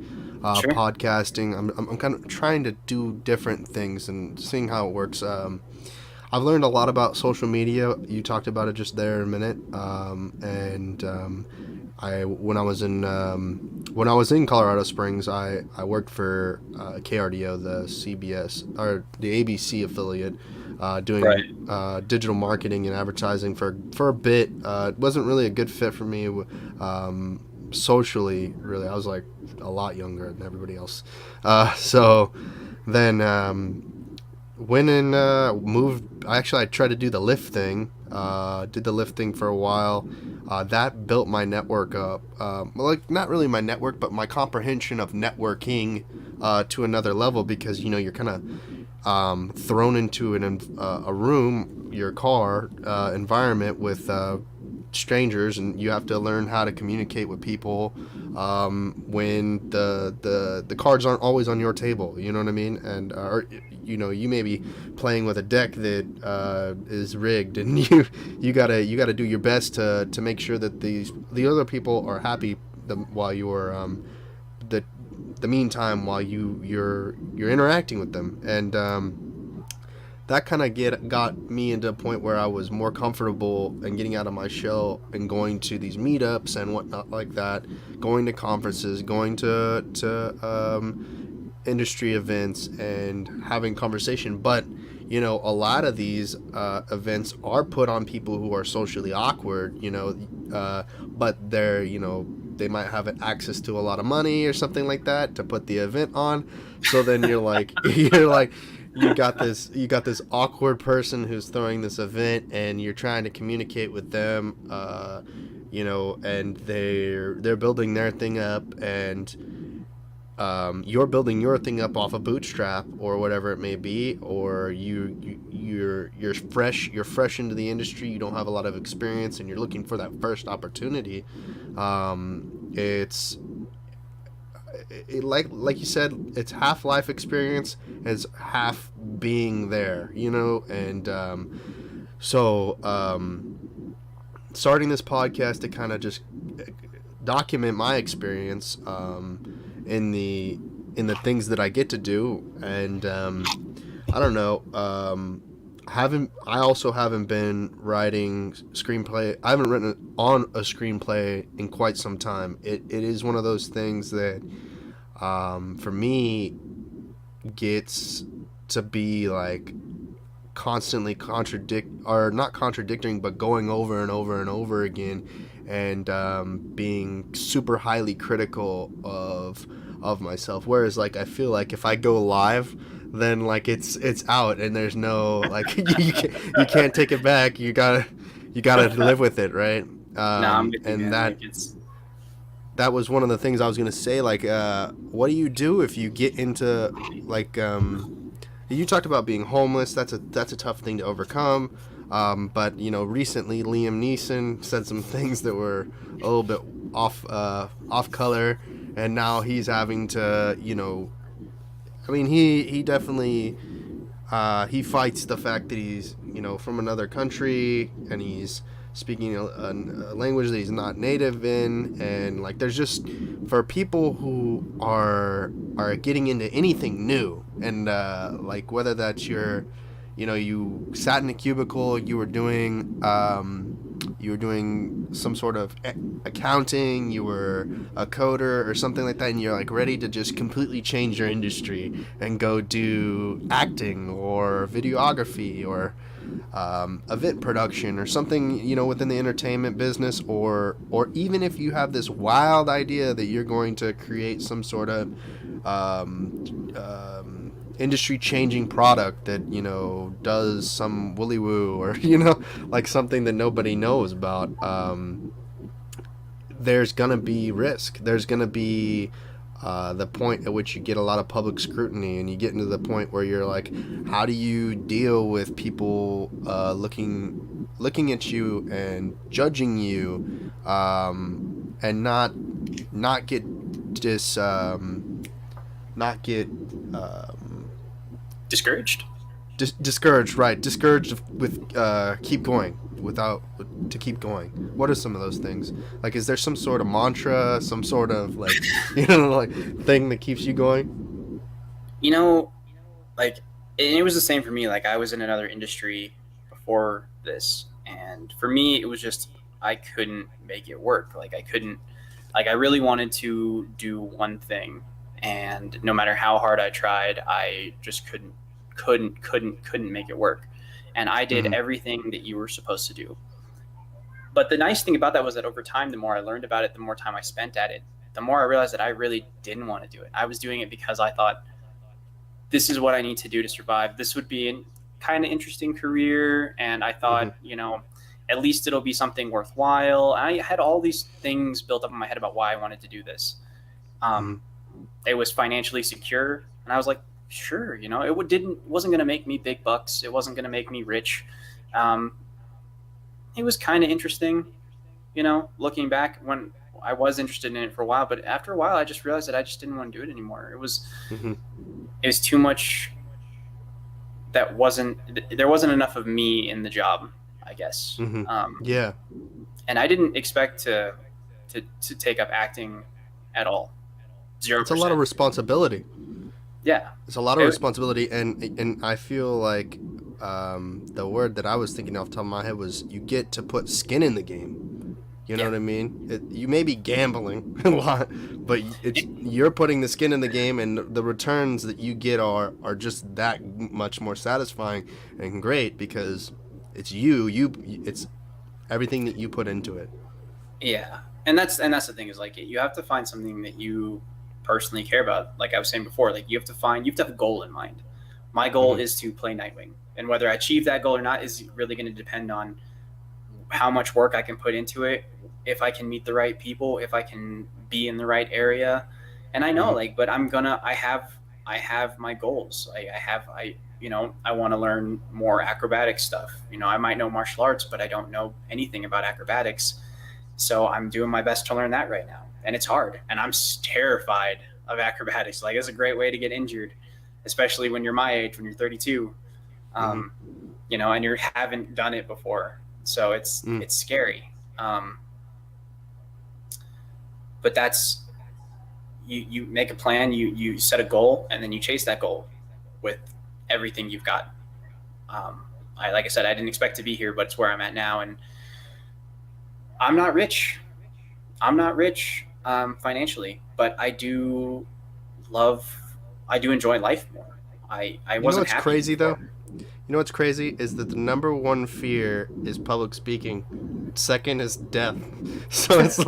Sure. podcasting. I'm kind of trying to do different things and seeing how it works. I've learned a lot about social media. You talked about it just there in a minute, and I when I was in Colorado Springs, I worked for KRDO, the CBS or the ABC affiliate, Right. doing digital marketing and advertising for a bit. It wasn't really a good fit for me. Socially, really, I was like a lot younger than everybody else. So then went and moved. Actually, I tried to do the Lyft thing. Did the Lyft thing for a while. That built my network up. Like not really my network, but my comprehension of networking to another level, because you're kind of thrown into a room, your car environment with strangers, and you have to learn how to communicate with people when the cards aren't always on your table. You know what I mean? And or you may be playing with a deck that is rigged, and you gotta do your best to make sure that the other people are happy while you're the meantime while you're interacting with them. And that kind of got me into a point where I was more comfortable and getting out of my shell and going to these meetups and whatnot like that, going to conferences, going to industry events and having conversation. But a lot of these events are put on people who are socially awkward, but they might have access to a lot of money or something like that to put the event on. So then you're like you got this awkward person who's throwing this event, and you're trying to communicate with them, and they're building their thing up, and you're building your thing up off a bootstrap or whatever it may be, or you're fresh into the industry, you don't have a lot of experience, and you're looking for that first opportunity. Like you said, it's half life experience, it's half being there, and starting this podcast to kind of just document my experience in the things that I get to do. And I don't know, I also haven't been writing screenplay. I haven't written on a screenplay in quite some time. It is one of those things that for me gets to be like constantly not contradicting, but going over and over and over again, and being super highly critical of myself. Whereas like I feel like if I go live, then like it's out, and there's no like you can't take it back. You gotta live with it, right? No, I'm with you, And man. that Like, it's that was one of the things I was gonna say. Like, what do you do if you get into like you talked about being homeless. That's a tough thing to overcome. But recently Liam Neeson said some things that were a little bit off color, and now he's having to I mean, he definitely he fights the fact that he's from another country, and he's speaking a language that he's not native in, and like there's just, for people who are getting into anything new, and like whether that's you sat in a cubicle, you were doing some sort of accounting, you were a coder or something like that, and you're like ready to just completely change your industry and go do acting or videography or event production or something, within the entertainment business, or even if you have this wild idea that you're going to create some sort of industry changing product that does some woolly woo, or like something that nobody knows about. There's gonna be risk. There's gonna be the point at which you get a lot of public scrutiny, and you get into the point where you're like, how do you deal with people looking at you and judging you, and not get discouraged. discouraged, right? Discouraged with keep going to keep going. What are some of those things? Like, is there some sort of mantra, some sort of like like thing that keeps you going? You know, like, and it was the same for me. Like, I was in another industry for this. And for me, it was just I couldn't make it work. Like I couldn't, like I really wanted to do one thing, and no matter how hard I tried, I just couldn't make it work. And I did Mm-hmm. everything that you were supposed to do. But the nice thing about that was that over time, the more I learned about it, the more time I spent at it, the more I realized that I really didn't want to do it. I was doing it because I thought this is what I need to do to survive. This would be a kind of interesting career, and I Mm-hmm. thought, at least it'll be something worthwhile. I had all these things built up in my head about why I wanted to do this. Mm-hmm. Um, it was financially secure, and I was like, sure, it wasn't going to make me big bucks. It wasn't going to make me rich. Um, it was kind of interesting, looking back when I was interested in it for a while, but after a while, I just realized that I just didn't want to do it anymore. Mm-hmm. It was too much. There wasn't enough of me in the job, I guess. Mm-hmm. Yeah. And I didn't expect to take up acting at all. Zero It's a lot of percent. responsibility. Yeah. It's a lot of It, responsibility, and I feel like the word that I was thinking off the top of my head was you get to put skin in the game. You know yeah. what I mean? You may be gambling a lot, but you're putting the skin in the game, and the returns that you get are just that much more satisfying and great because it's it's everything that you put into it. Yeah. And that's the thing is like you have to find something that you personally care about. Like I was saying before, like you have to have a goal in mind. My goal Mm-hmm. is to play Nightwing. And whether I achieve that goal or not is really going to depend on how much work I can put into it, if I can meet the right people, if I can be in the right area. And I know Mm-hmm. like, but I have my goals. I want to learn more acrobatic stuff. I might know martial arts, but I don't know anything about acrobatics. So I'm doing my best to learn that right now. And it's hard. And I'm terrified of acrobatics. Like it's a great way to get injured, especially when you're my age, when you're 32. Mm-hmm. Um, and you haven't done it before. So Mm. it's scary. But that's you make a plan, you set a goal, and then you chase that goal with everything you've got. I like I said, I didn't expect to be here, but it's where I'm at now, and I'm not rich. I'm not rich financially, but love. I do enjoy life more. I You know wasn't what's happy crazy though? before. You know what's crazy is that the number one fear is public speaking. Second is death. So it's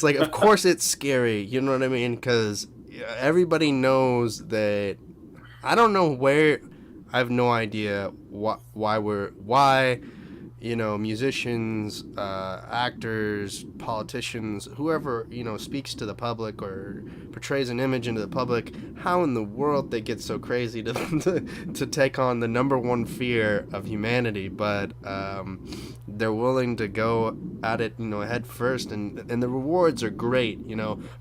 like of course it's scary. You know what I mean? Because everybody knows that. I don't know where. I have no idea why musicians, actors, politicians, whoever, speaks to the public or portrays an image into the public, how in the world they get so crazy to take on the number one fear of humanity, but they're willing to go at it, head first, and the rewards are great,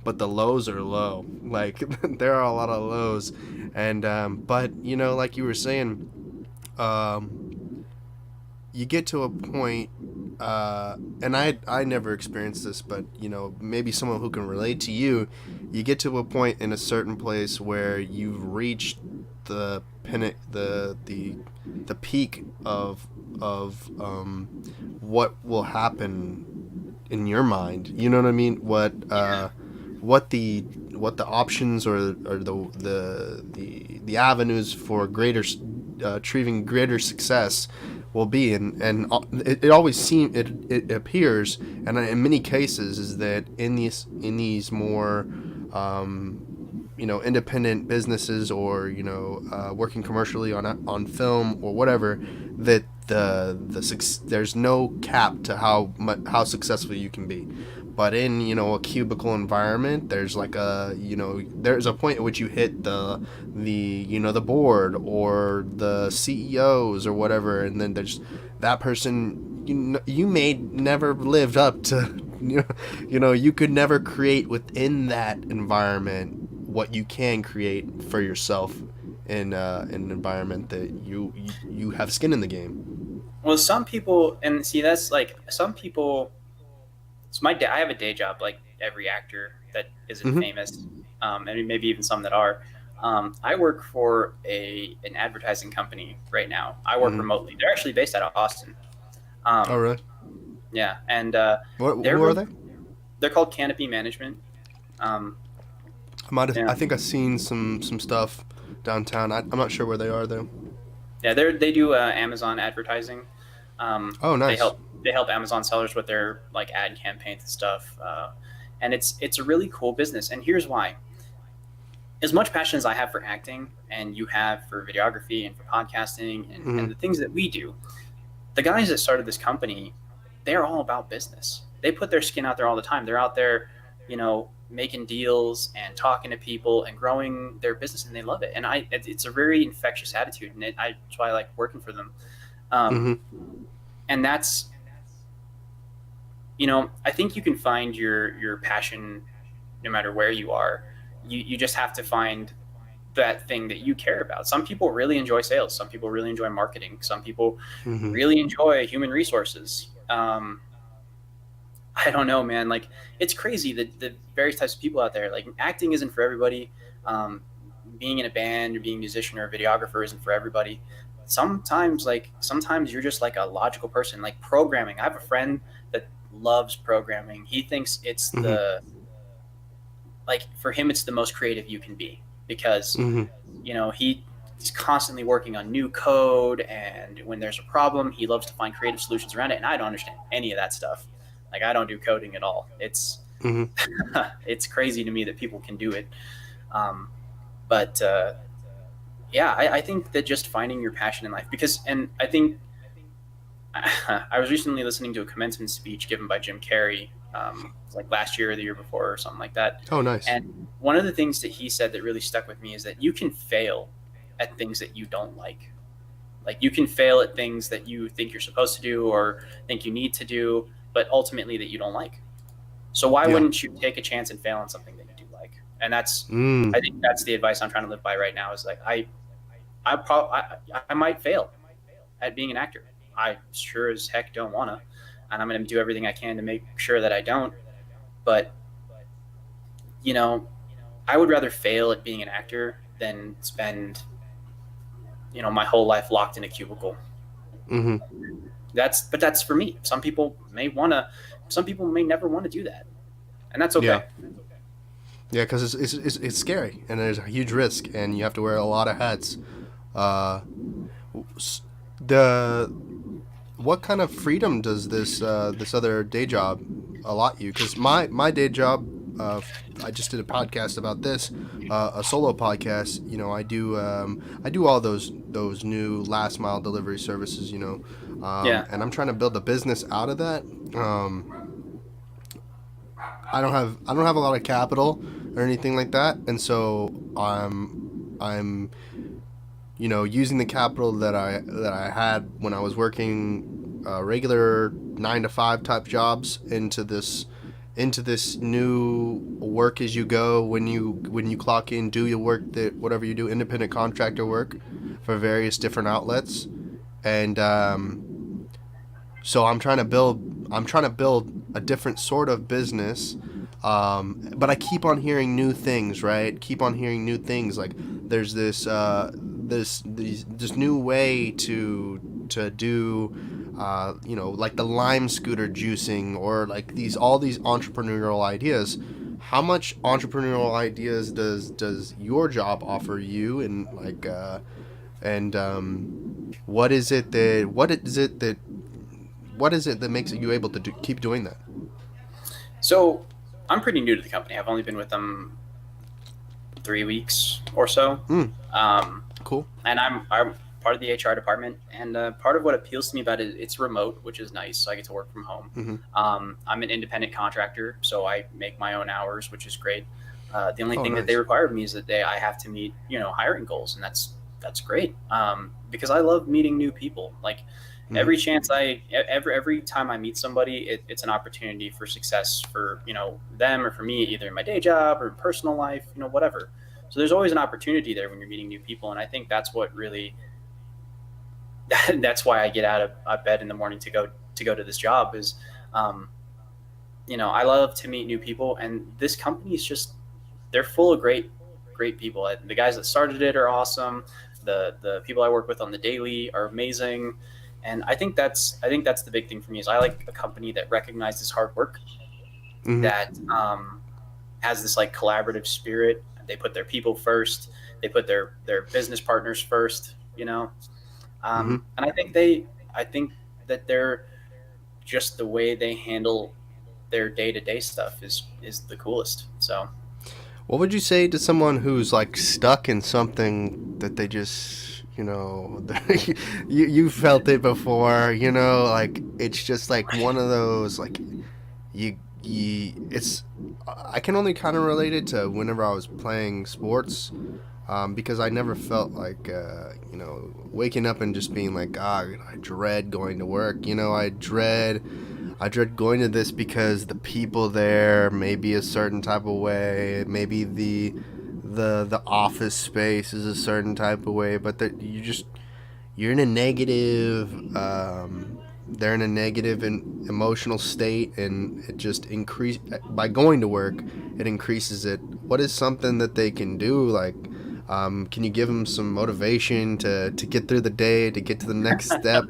but the lows are low. Like, there are a lot of lows, and, but, like you were saying, you get to a point, and I never experienced this, but maybe someone who can relate to you. You get to a point in a certain place where you've reached the peak of what will happen in your mind. You know what I mean? Yeah. What the options or the avenues for achieving greater success will be, and it always it appears, and in many cases is that in these more independent businesses, or working commercially on film or whatever, that there's no cap to how successful you can be. But in a cubicle environment, there's like there's a point at which you hit the board or the CEOs or whatever, and then there's that person you may never lived up to. You could never create within that environment what you can create for yourself in an environment that you have skin in the game. Well, some people, and see, that's like some people. It's my day. I have a day job, like every actor that isn't Mm-hmm. famous, and maybe even some that are. I work for an advertising company right now. I work Mm-hmm. remotely. They're actually based out of Austin. Oh, Um, really? yeah, and What? they're Who are really they? they're called Canopy Management. Um, I yeah, think I've seen some stuff downtown. I'm not sure where they are though. yeah, they do Amazon advertising. Oh, They nice. help Amazon sellers with their like ad campaigns and stuff. And it's a really cool business. And here's why: as much passion as I have for acting, and you have for videography and for podcasting Mm-hmm. and the things that we do, the guys that started this company, they're all about business. They put their skin out there all the time. They're out there, making deals and talking to people and growing their business, and they love it. And it's a very infectious attitude, and that's why I like working for them. Um, Mm-hmm. and that's, I think you can find your passion no matter where you are. You just have to find that thing that you care about. Some people really enjoy sales. Some people really enjoy marketing. Some people Mm-hmm. really enjoy human resources. I don't know, man. Like, it's crazy the various types of people out there. Like, acting isn't for everybody. Um, Being in a band or being a musician or a videographer isn't for everybody. Sometimes you're just like a logical person. Like programming. I have a friend that loves programming. He thinks it's Mm-hmm. for him it's the most creative you can be because Mm-hmm. he's constantly working on new code, and when there's a problem he loves to find creative solutions around it, and I don't understand any of that stuff. Like, I don't do coding at all. It's Mm-hmm. it's crazy to me that people can do it. Um, but yeah, I think that just finding your passion in life, because and I think I was recently listening to a commencement speech given by Jim Carrey, like last year or the year before or something like that. Oh, nice. And one of the things that he said that really stuck with me is that you can fail at things that you don't like. Like, you can fail at things that you think you're supposed to do or think you need to do, but ultimately that you don't like. So why Yeah. wouldn't you take a chance and fail on something that you do like? And Mm. I think that's the advice I'm trying to live by right now. Is like I might fail at being an actor. I sure as heck don't want to, and I'm going to do everything I can to make sure that I don't. But you know, I would rather fail at being an actor than spend my whole life locked in a cubicle. Mm-hmm. That's for me. Some people may never want to do that, and that's Yeah. okay. Yeah, because it's scary and there's a huge risk and you have to wear a lot of hats. Uh, the what kind of freedom does this other day job allot you? Because my day job, I just did a podcast about this, a solo podcast. I do all those new last mile delivery services. Yeah, And I'm trying to build a business out of that. I don't have a lot of capital or anything like that, and so I'm using the capital that I had when I was working regular 9 to 5 type jobs into this new work as you go. When you clock in, do your work, that whatever you do, independent contractor work for various different outlets. And so I'm trying to build a different sort of business. But I keep on hearing new things, right? Keep on hearing new things. Like there's this new way to do, like the lime scooter juicing, or like all these entrepreneurial ideas. How much entrepreneurial ideas does your job offer you, and what is it that makes you able to keep doing that? so I'm pretty new to the company. I've only been with them 3 weeks or so. Mm, Um, cool. and I'm part of the HR department. And part of what appeals to me about it, it's remote, which is nice. So I get to work from home. Mm-hmm. I'm an independent contractor, so I make my own hours, which is great. The only Oh, thing that they nice. require of me is that I have to meet hiring goals, and that's great. Because I love meeting new people. Like, Mm-hmm. every time I meet somebody, it's an opportunity for success for them or for me, either in my day job or personal life, whatever. So there's always an opportunity there when you're meeting new people, and I think that's what really that's why I get out of bed in the morning to go to this job. Is um, I love to meet new people, and this company is just they're full of great great people. The guys that started it are awesome. The people I work with on the daily are amazing, and I think that's the big thing for me is I like a company that recognizes hard work, Mhm. that has this like collaborative spirit. They put their people first. They put their business partners first. Mhm. And I think that they're just the way they handle their day to day stuff is the coolest. So What would you say to someone who's like stuck in something that they just, you felt it before, like it's just like one of those like you it's I can only kind of relate it to whenever I was playing sports, because I never felt like waking up and just being like, I dread going to work. I dread going to this because the people there may be a certain type of way. Maybe the office space is a certain type of way, but that you're in a negative. They're in a negative and emotional state, and it just increase by going to work. It increases it. What is something that they can do? Like, can you give them some motivation to get through the day, to get to the next step,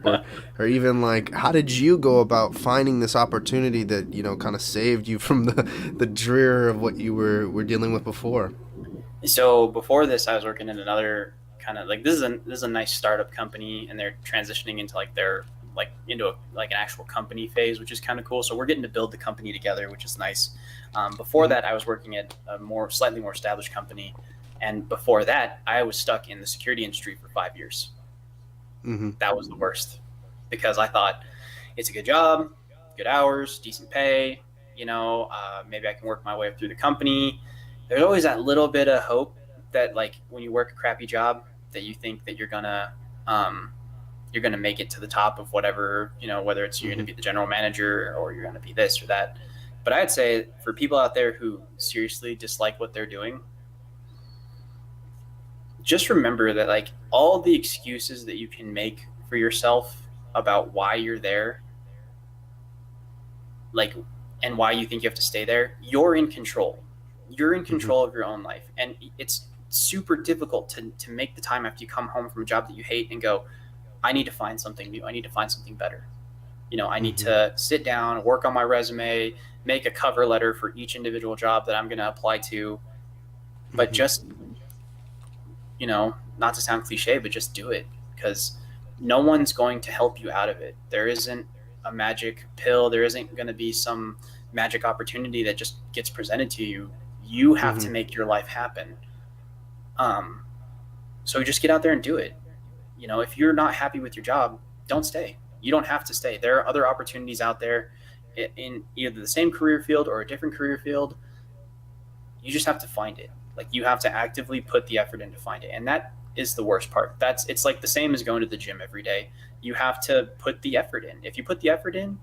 or even like, how did you go about finding this opportunity that kind of saved you from the drear of what you were dealing with before? so before this, I was working in another kind of like this is a nice startup company, and they're transitioning into like their like into like an actual company phase, which is kind of cool. So we're getting to build the company together, which is nice. Before Mm-hmm. that, I was working at a slightly more established company, and before that, I was stuck in the security industry for 5 years. Mm-hmm. That was the worst because I thought it's a good job, good hours, decent pay. Maybe I can work my way up through the company. There's always that little bit of hope that, like, when you work a crappy job, that you think that you're gonna make it to the top of whatever, whether it's you're Mm-hmm. gonna be the general manager or you're gonna be this or that. But I'd say for people out there who seriously dislike what they're doing, just remember that like all the excuses that you can make for yourself about why you're there, like, and why you think you have to stay there, you're in control. You're in Mm-hmm. control of your own life, and it's super difficult to make the time after you come home from a job that you hate and go, I need to find something new, I need to find something better. I need Mm-hmm. to sit down, work on my resume, make a cover letter for each individual job that I'm going to apply to. But Mm-hmm. just, not to sound cliche, but just do it, because no one's going to help you out of it. There isn't a magic pill. There isn't going to be some magic opportunity that just gets presented to you. You have Mm-hmm. to make your life happen. Um, so just get out there and do it. If you're not happy with your job, don't stay. You don't have to stay. There are other opportunities out there in either the same career field or a different career field. You just have to find it. Like, you have to actively put the effort in to find it, and that is the worst part. It's like the same as going to the gym every day. You have to put the effort in. If you put the effort in,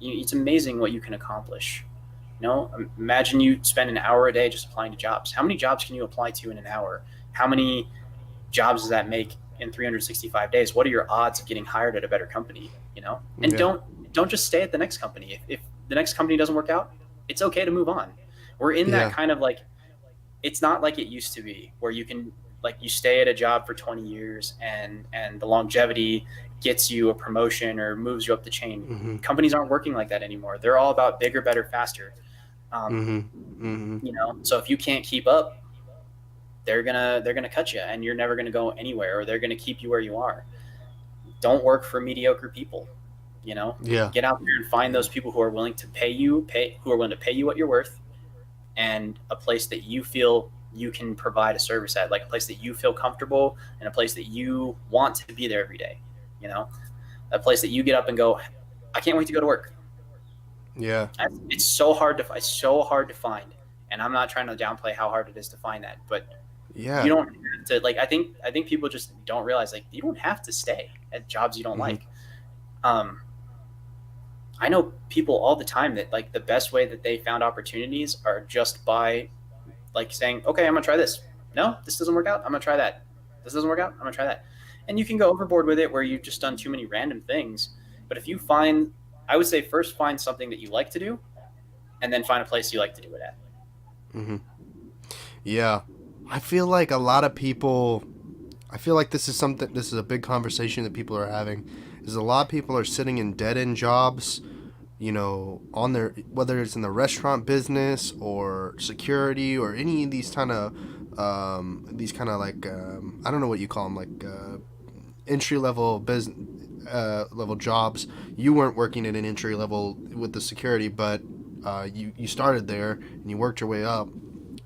it's amazing what you can accomplish. Imagine you spend an hour a day just applying to jobs. How many jobs can you apply to in an hour? How many jobs does that make in 365 days? What are your odds of getting hired at a better company? And Yeah. don't just stay at the next company. If the next company doesn't work out, it's okay to move on. We're in that Yeah. kind of like, it's not like it used to be where you can, like, you stay at a job for 20 years and the longevity gets you a promotion or moves you up the chain. Mm-hmm. Companies aren't working like that anymore. They're all about bigger, better, faster. um, Mm-hmm. Mm-hmm. so if you can't keep up, they're gonna cut you, and you're never gonna go anywhere, or they're gonna keep you where you are. Don't work for mediocre people. Yeah. Get out there and find Yeah. those people who are willing to who are willing to pay you what you're worth, and a place that you feel you can provide a service at, like a place that you feel comfortable, and a place that you want to be there every day. You know, a place that you get up and go, I can't wait to go to work. Yeah. It's so hard to find, and I'm not trying to downplay how hard it is to find that, but you Yeah. don't have to, like, I think people just don't realize, like, you don't have to stay at jobs you don't Mm-hmm. like. um I know people all the time that, like, the best way that they found opportunities are just by, like, saying, okay, I'm gonna try this. No, this doesn't work out, I'm gonna try that. This doesn't work out, I'm gonna try that. And you can go overboard with it where you've just done too many random things. But if you find, I would say, first find something that you like to do, and then find a place you like to do it at. Mm-hmm. Yeah. I feel like a lot of people. I feel like this is something. This is a big conversation that people are having. Is a lot of people are sitting in dead end jobs, on their, whether it's in the restaurant business or security or any of these kind of like, I don't know what you call them, like entry level business level jobs. You weren't working at an entry level with the security, but you started there and you worked your way up.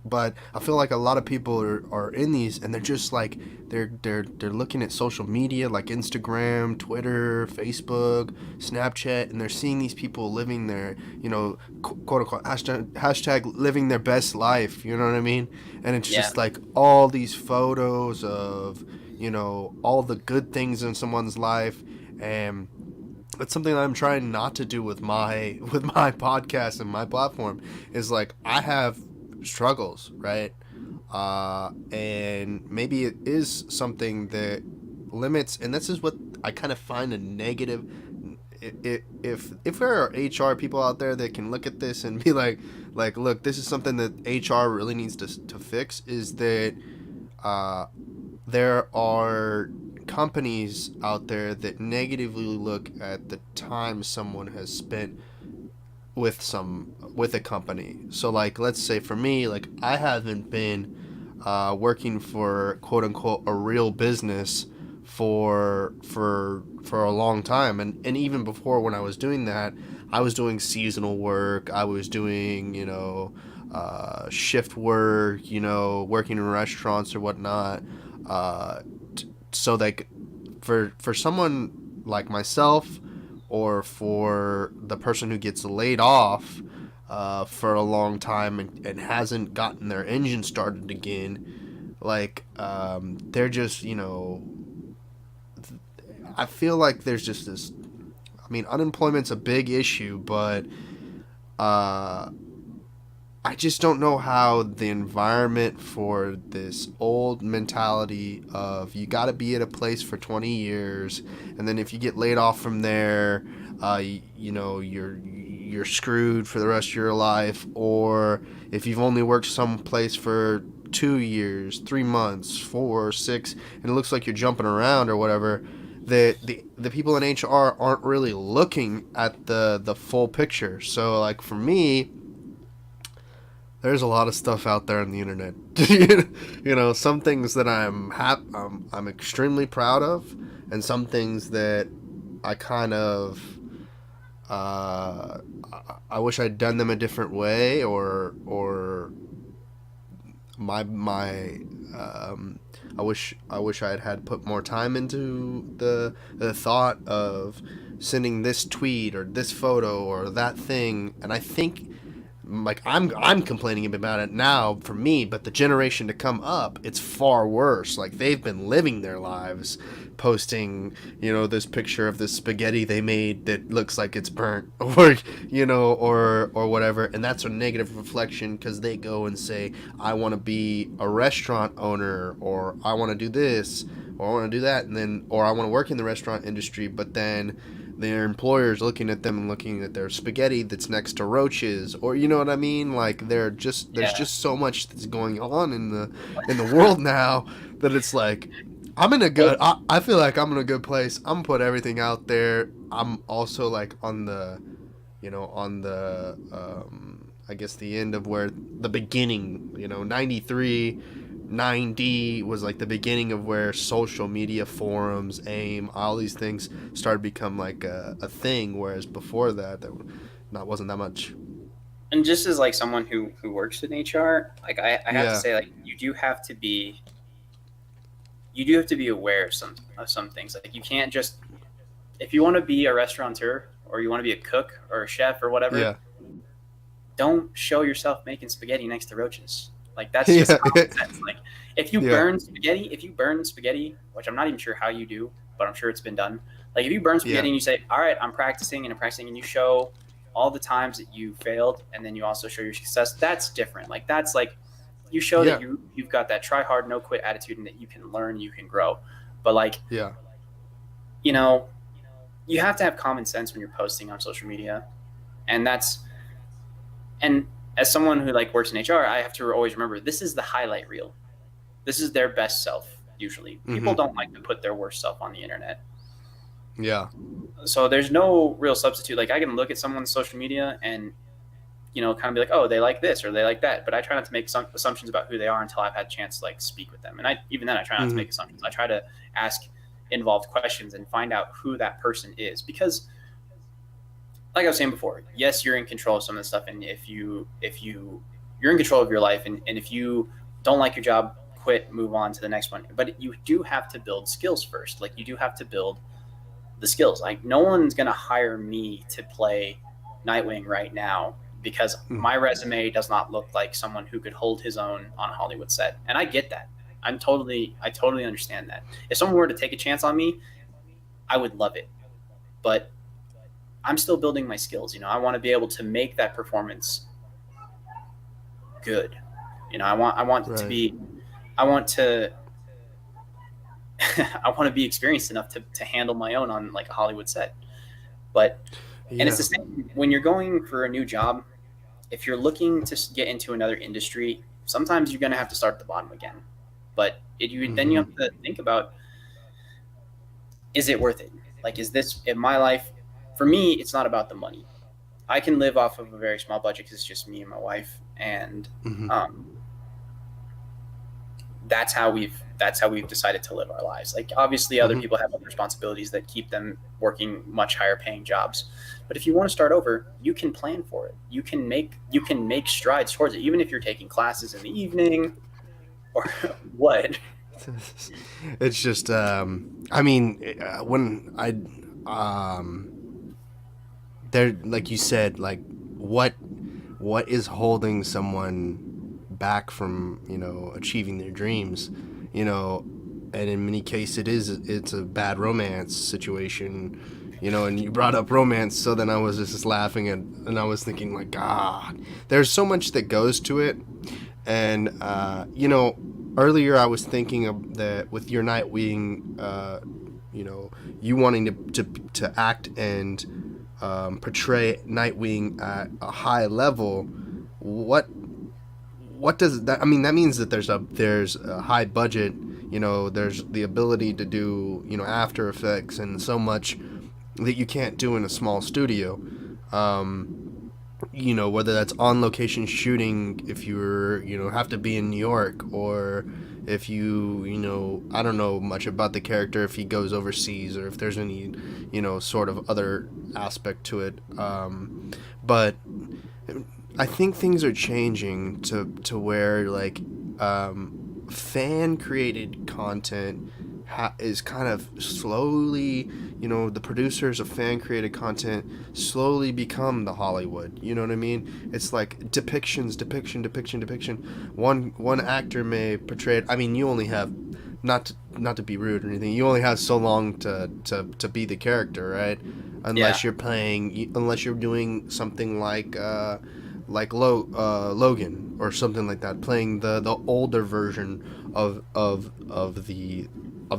But I feel like a lot of people are in these, and they're just like they're looking at social media like Instagram, Twitter, Facebook, Snapchat, and they're seeing these people living their, quote unquote, hashtag living their best life. You know what I mean? And it's Yeah. just like all these photos of, all the good things in someone's life. And that's something that I'm trying not to do with my podcast and my platform. Is like, I have struggles, right? And maybe it is something that limits, and this is what I kind of find a negative. If there are HR people out there that can look at this and be like, look, this is something that HR really needs to fix, is that uh, there are companies out there that negatively look at the time someone has spent with a company. So like, let's say for me, like, I haven't been working for quote unquote a real business for a long time, and even before, when I was doing that, I was doing seasonal work. I was doing, shift work, working in restaurants or whatnot. uh, so like, for someone like myself, or for the person who gets laid off for a long time, and hasn't gotten their engine started again, like, they're just, I feel like there's just this. I mean, unemployment's a big issue, but uh, I just don't know how the environment for this old mentality of, you got to be at a place for 20 years, and then if you get laid off from there, you're screwed for the rest of your life. Or if you've only worked someplace for 2 years, 3 months, 4, 6, and it looks like you're jumping around or whatever, the people in HR aren't really looking at the full picture. So like, for me, there's a lot of stuff out there on the internet. Some things that I'm extremely proud of, and some things that I kind of, uh, I wish I'd done them a different way, or my I wish I had put more time into the thought of sending this tweet or this photo or that thing. And I think, like, I'm complaining about it now for me, but the generation to come up, it's far worse. Like, they've been living their lives posting, this picture of this spaghetti they made that looks like it's burnt, or or whatever, and that's a negative reflection, because they go and say, I want to be a restaurant owner, or I want to do this, or I want to do that, and then, or I want to work in the restaurant industry, but then their employer's looking at them and looking at their spaghetti that's next to roaches, or, you know what I mean? Like, there's Yeah. just so much that's going on in the world now, that it's like, I'm in a good. Well, I feel like I'm in a good place. I'm gonna put everything out there. I'm also like on the, I guess the end of where the beginning. 93, 9D was like the beginning of where social media forums, AIM, all these things started to become like a thing. Whereas before that, that wasn't that much. and just as like someone who works in HR, like I have to Yeah. say, like, you do have to be aware of some things. Like, you can't just, if you want to be a restaurateur, or you want to be a cook or a chef or whatever, Yeah. don't show yourself making spaghetti next to roaches. Like, that's just Yeah. common sense. Like, Yeah. if you burn spaghetti, which I'm not even sure how you do, but I'm sure it's been done. Like, if you burn Yeah. spaghetti and you say, "All right, I'm practicing and I'm practicing," and you show all the times that you failed, and then you also show your success, that's different. Like, that's like, you show that Yeah. you've got that try hard, no quit attitude, and that you can learn, you can grow. But like, Yeah. you know, you have to have common sense when you're posting on social media, and and as someone who like works in HR, I have to always remember, this is the highlight reel. This is their best self. Usually people Mm-hmm. don't like to put their worst self on the internet. Yeah. So there's no real substitute. Like I can look at someone's social media and kind of be like, oh, they like this or they like that. But I try not to make some assumptions about who they are until I've had a chance to like speak with them. And even then I try not to Mm-hmm. make assumptions. I try to ask involved questions and find out who that person is, because like I was saying before, yes, you're in control of some of the stuff. And if you're in control of your life, and if you don't like your job, quit, move on to the next one. But you do have to build skills first. Like you do have to build the skills. Like no one's gonna hire me to play Nightwing right now because my resume does not look like someone who could hold his own on a Hollywood set. And I get that. I totally understand that. If someone were to take a chance on me, I would love it. But I'm still building my skills. I want to be able to make that performance good. I want it to Right. be. I want to. I want to be experienced enough to handle my own on like a Hollywood set. But and it's Yeah. the same when you're going for a new job. If you're looking to get into another industry, sometimes you're going to have to start at the bottom again. But then you Mm-hmm. have to think about, is it worth it? Like, is this in my life? For me, it's not about the money. I can live off of a very small budget because it's just me and my wife, and Mm-hmm. um, that's how we've decided to live our lives. Like obviously other Mm-hmm. people have other responsibilities that keep them working much higher paying jobs. But if you want to start over, you can plan for it. You can make strides towards it, even if you're taking classes in the evening or what. It's just, I mean, when I, um, there, like you said, like what, what is holding someone back from, achieving their dreams, you know, and in many cases it's a bad romance situation, and you brought up romance, so then I was just laughing and I was thinking like, God, there's so much that goes to it, and earlier I was thinking of that with your Nightwing, you wanting to act and portray Nightwing at a high level. What does that? I mean, that means that there's a high budget. There's the ability to do After Effects and so much that you can't do in a small studio. Whether that's on location shooting, if you're have to be in New York, or if I don't know much about the character, if he goes overseas, or if there's any sort of other aspect to it. But I think things are changing to where like fan created content is kind of slowly, the producers of fan created content slowly become the Hollywood. You know what I mean? It's like depictions, depiction. One actor may portray it. I mean, you only have, not to be rude or anything, you only have so long to be the character, right? Yeah. Unless you're doing something like Logan or something like that, playing the older version of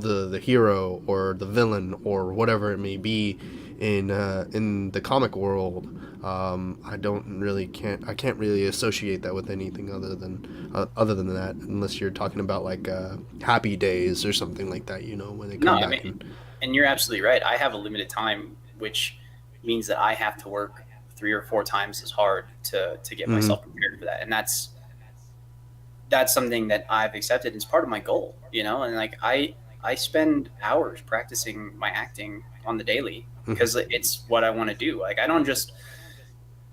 the hero or the villain or whatever it may be in the comic world. I can't really associate that with anything other than that, unless you're talking about like Happy Days or something like that. When they No, come I back mean, and. and you're absolutely right. I have a limited time, which means that I have to work 3 or 4 times as hard to get Mm-hmm. myself prepared for that. And that's something that I've accepted as part of my goal, and like I spend hours practicing my acting on the daily Mm-hmm. because it's what I want to do. Like I don't just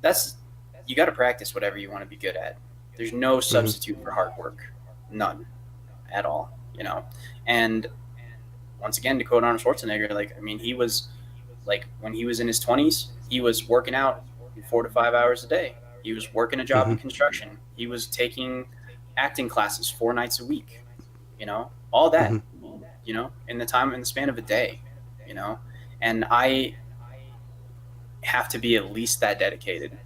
that's you got to practice whatever you want to be good at. There's no Mm-hmm. substitute for hard work. None at all. And once again, to quote Arnold Schwarzenegger, like I mean, he was like when he was in his 20s, he was working out 4 to 5 hours a day. He was working a job Mm-hmm. in construction. He was taking acting classes 4 nights a week. All Mm-hmm. that. In the span of a day. You know, and I have to be at least that dedicated.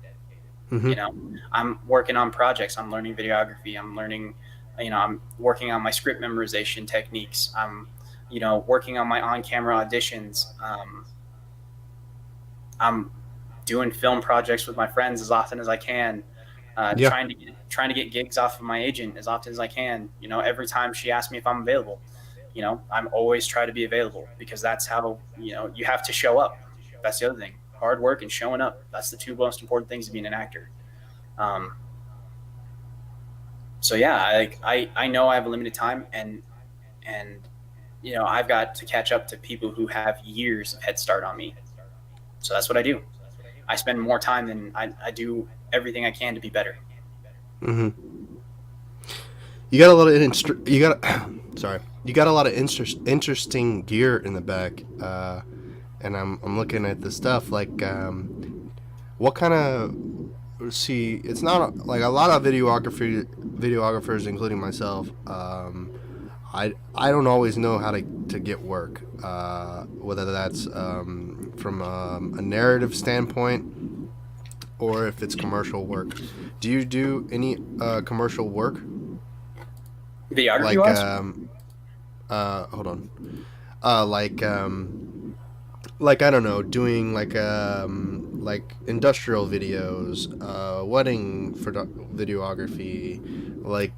Mm-hmm. You know, I'm working on projects. I'm learning videography. I'm working on my script memorization techniques. I'm working on my on-camera auditions. I'm doing film projects with my friends as often as I can. Yeah. Trying to get gigs off of my agent as often as I can. You know, every time she asks me if I'm available, you know, I'm always try to be available because that's how, you know, you have to show up. That's the other thing. Hard work and showing up. That's the two most important things of being an actor. Um, so yeah, I know I have a limited time, and you know, I've got to catch up to people who have years of head start on me. So that's what I do. I spend more time than I do everything I can to be better. Hmm. You got a lot of you got sorry. You got a lot of interesting gear in the back. And I'm looking at the stuff like what kind of see it's not like a lot of videographers including myself I don't always know how to get work whether that's from a narrative standpoint or if it's commercial work. Do you do any commercial work Videography like wise, hold on uh like like I don't know, doing like industrial videos, wedding videography, like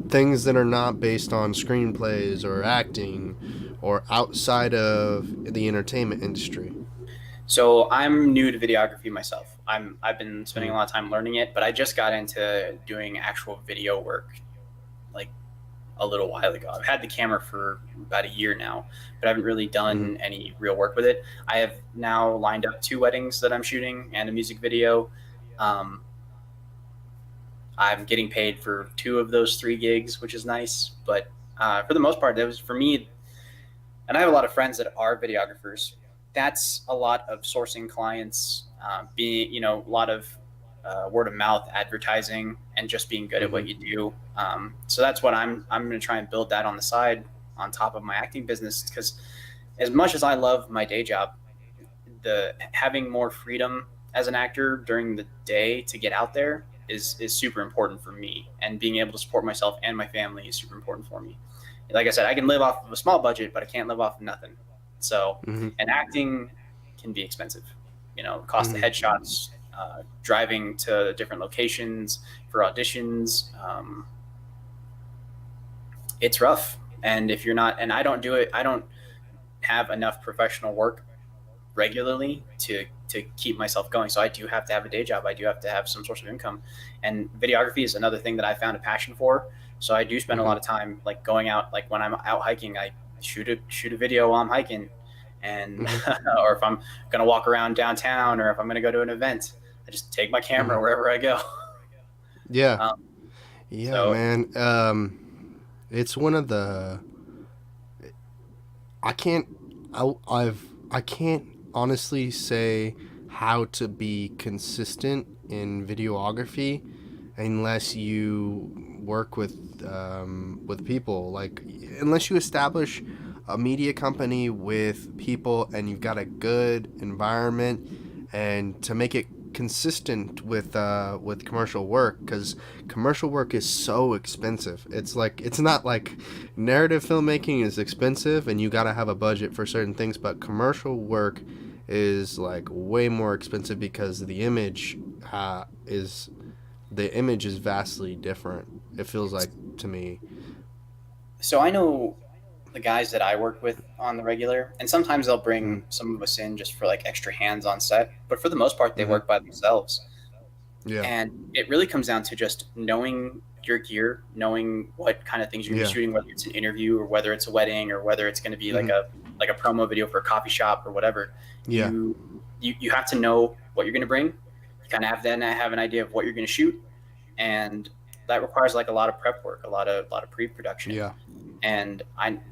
things that are not based on screenplays or acting, or outside of the entertainment industry. so I'm new to videography myself. I've been spending a Mm-hmm. lot of time learning it, but I just got into doing actual video work like a little while ago. I've had the camera for about a year now, but I haven't really Mm-hmm. done any real work with it. I have now lined up 2 weddings that I'm shooting and a music video. Um, I'm getting paid for 2 of those 3 gigs, which is nice. But for the most part, that was for me. And I have a lot of friends that are videographers. That's a lot of sourcing clients, being, you know, a lot of word of mouth advertising, and just being good at Mm-hmm. what you do. So that's what I'm going to try and build that on the side on top of my acting business, because as much as I love my day job, the having more freedom as an actor during the day to get out there is super important for me, and being able to support myself and my family is super important for me. Like I said, I can live off of a small budget, but I can't live off of nothing. So, Mm-hmm. and acting can be expensive. You know, cost of Mm-hmm. headshots, driving to different locations for auditions. It's rough, and if you're not, and I don't do it. I don't have enough professional work regularly to keep myself going. So I do have to have a day job. I do have to have some source of income, and videography is another thing that I found a passion for. So I do spend a Mm-hmm. lot of time like going out. Like when I'm out hiking, I shoot a video while I'm hiking, and Mm-hmm. or if I'm gonna walk around downtown, or if I'm gonna go to an event, I just take my Mm-hmm. camera wherever I go. Yeah. Um, Yeah, so man. It's one of the I can't I can't honestly say how to be consistent in videography unless you work with people, like unless you establish a media company with people and you've got a good environment and to make it consistent with commercial work, because commercial work is so expensive. It's like it's not like narrative filmmaking is expensive and you got to have a budget for certain things, but commercial work is like way more expensive because is the image is vastly different. It feels like to me. so I know the guys that I work with on the regular, and sometimes they'll Mm-hmm. bring some of us in just for like extra hands on set. But for the most part, they Mm-hmm. work by themselves, Yeah. and it really comes down to just knowing your gear, knowing what kind of things you're gonna be Yeah. shooting, whether it's an interview or whether it's a wedding or whether it's going to be Mm-hmm. like a promo video for a coffee shop or whatever. Yeah. You have to know what you're going to bring. You kind of have an idea of what you're going to shoot, and that requires like a lot of prep work, a lot of pre-production. Yeah. And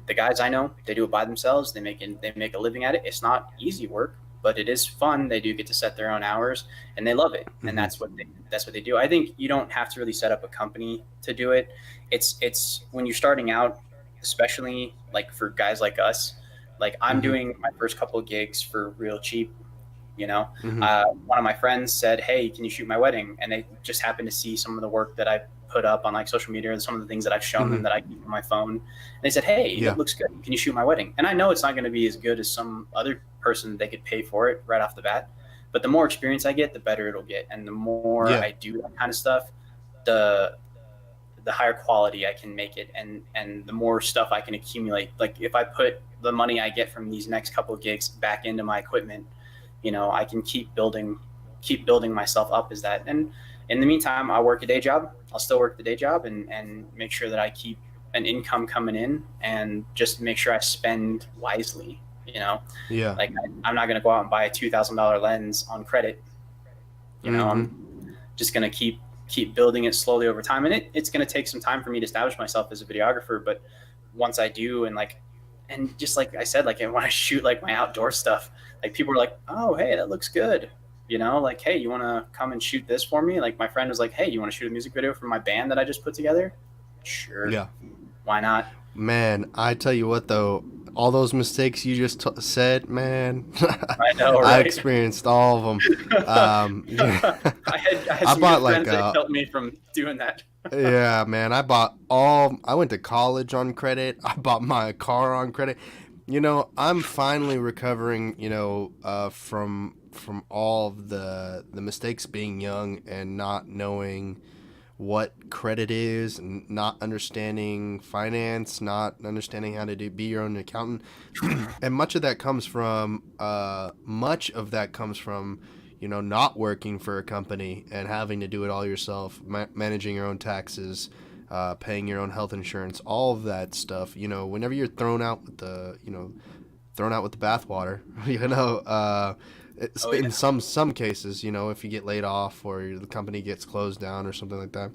the guys I know, they do it by themselves. They make a living at it. It's not easy work, but it is fun. They do get to set their own hours, and they love it. And Mm-hmm. that's what they do. I think you don't have to really set up a company to do it. It's when you're starting out, especially like for guys like us. Like I'm Mm-hmm. doing my first couple of gigs for real cheap. You know, Mm-hmm. one of my friends said, "Hey, can you shoot my wedding?" And they just happened to see some of the work that I put up on like social media, and some of the things that I've shown Mm-hmm. them that I keep on my phone. And they said, "Hey, Yeah. that looks good. Can you shoot my wedding?" And I know it's not going to be as good as some other person they could pay for it right off the bat, But the more experience I get, the better it'll get, and the more Yeah. I do that kind of stuff, the higher quality I can make it, and the more stuff I can accumulate. Like if I put the money I get from these next couple of gigs back into my equipment, I can keep building myself up as that. And in the meantime, I'll work a day job. I'll still work the day job and make sure that I keep an income coming in and just make sure I spend wisely. Yeah. Like I'm not going to go out and buy a $2,000 lens on credit. Mm-hmm. I'm just going to keep building it slowly over time. And it's going to take some time for me to establish myself as a videographer. But once I do, and just like I said, like when I shoot like my outdoor stuff, like people are like, oh, hey, that looks good. Like, hey, you want to come and shoot this for me? Like my friend was like, hey, you want to shoot a music video for my band that I just put together? Sure. Yeah. Why not? Man, I tell you what though, all those mistakes you just said, man, I know, I right? experienced all of them. I had I some bought good like friends that helped me from doing that. yeah, man, I went to college on credit. I bought my car on credit. I'm finally recovering, from all of the mistakes being young and not knowing what credit is, and not understanding finance, not understanding how to be your own accountant. And much of that comes from not working for a company and having to do it all yourself, managing your own taxes, paying your own health insurance, all of that stuff. Whenever you're thrown out with the bathwater, Oh in yeah. some cases, if you get laid off or the company gets closed down or something like that,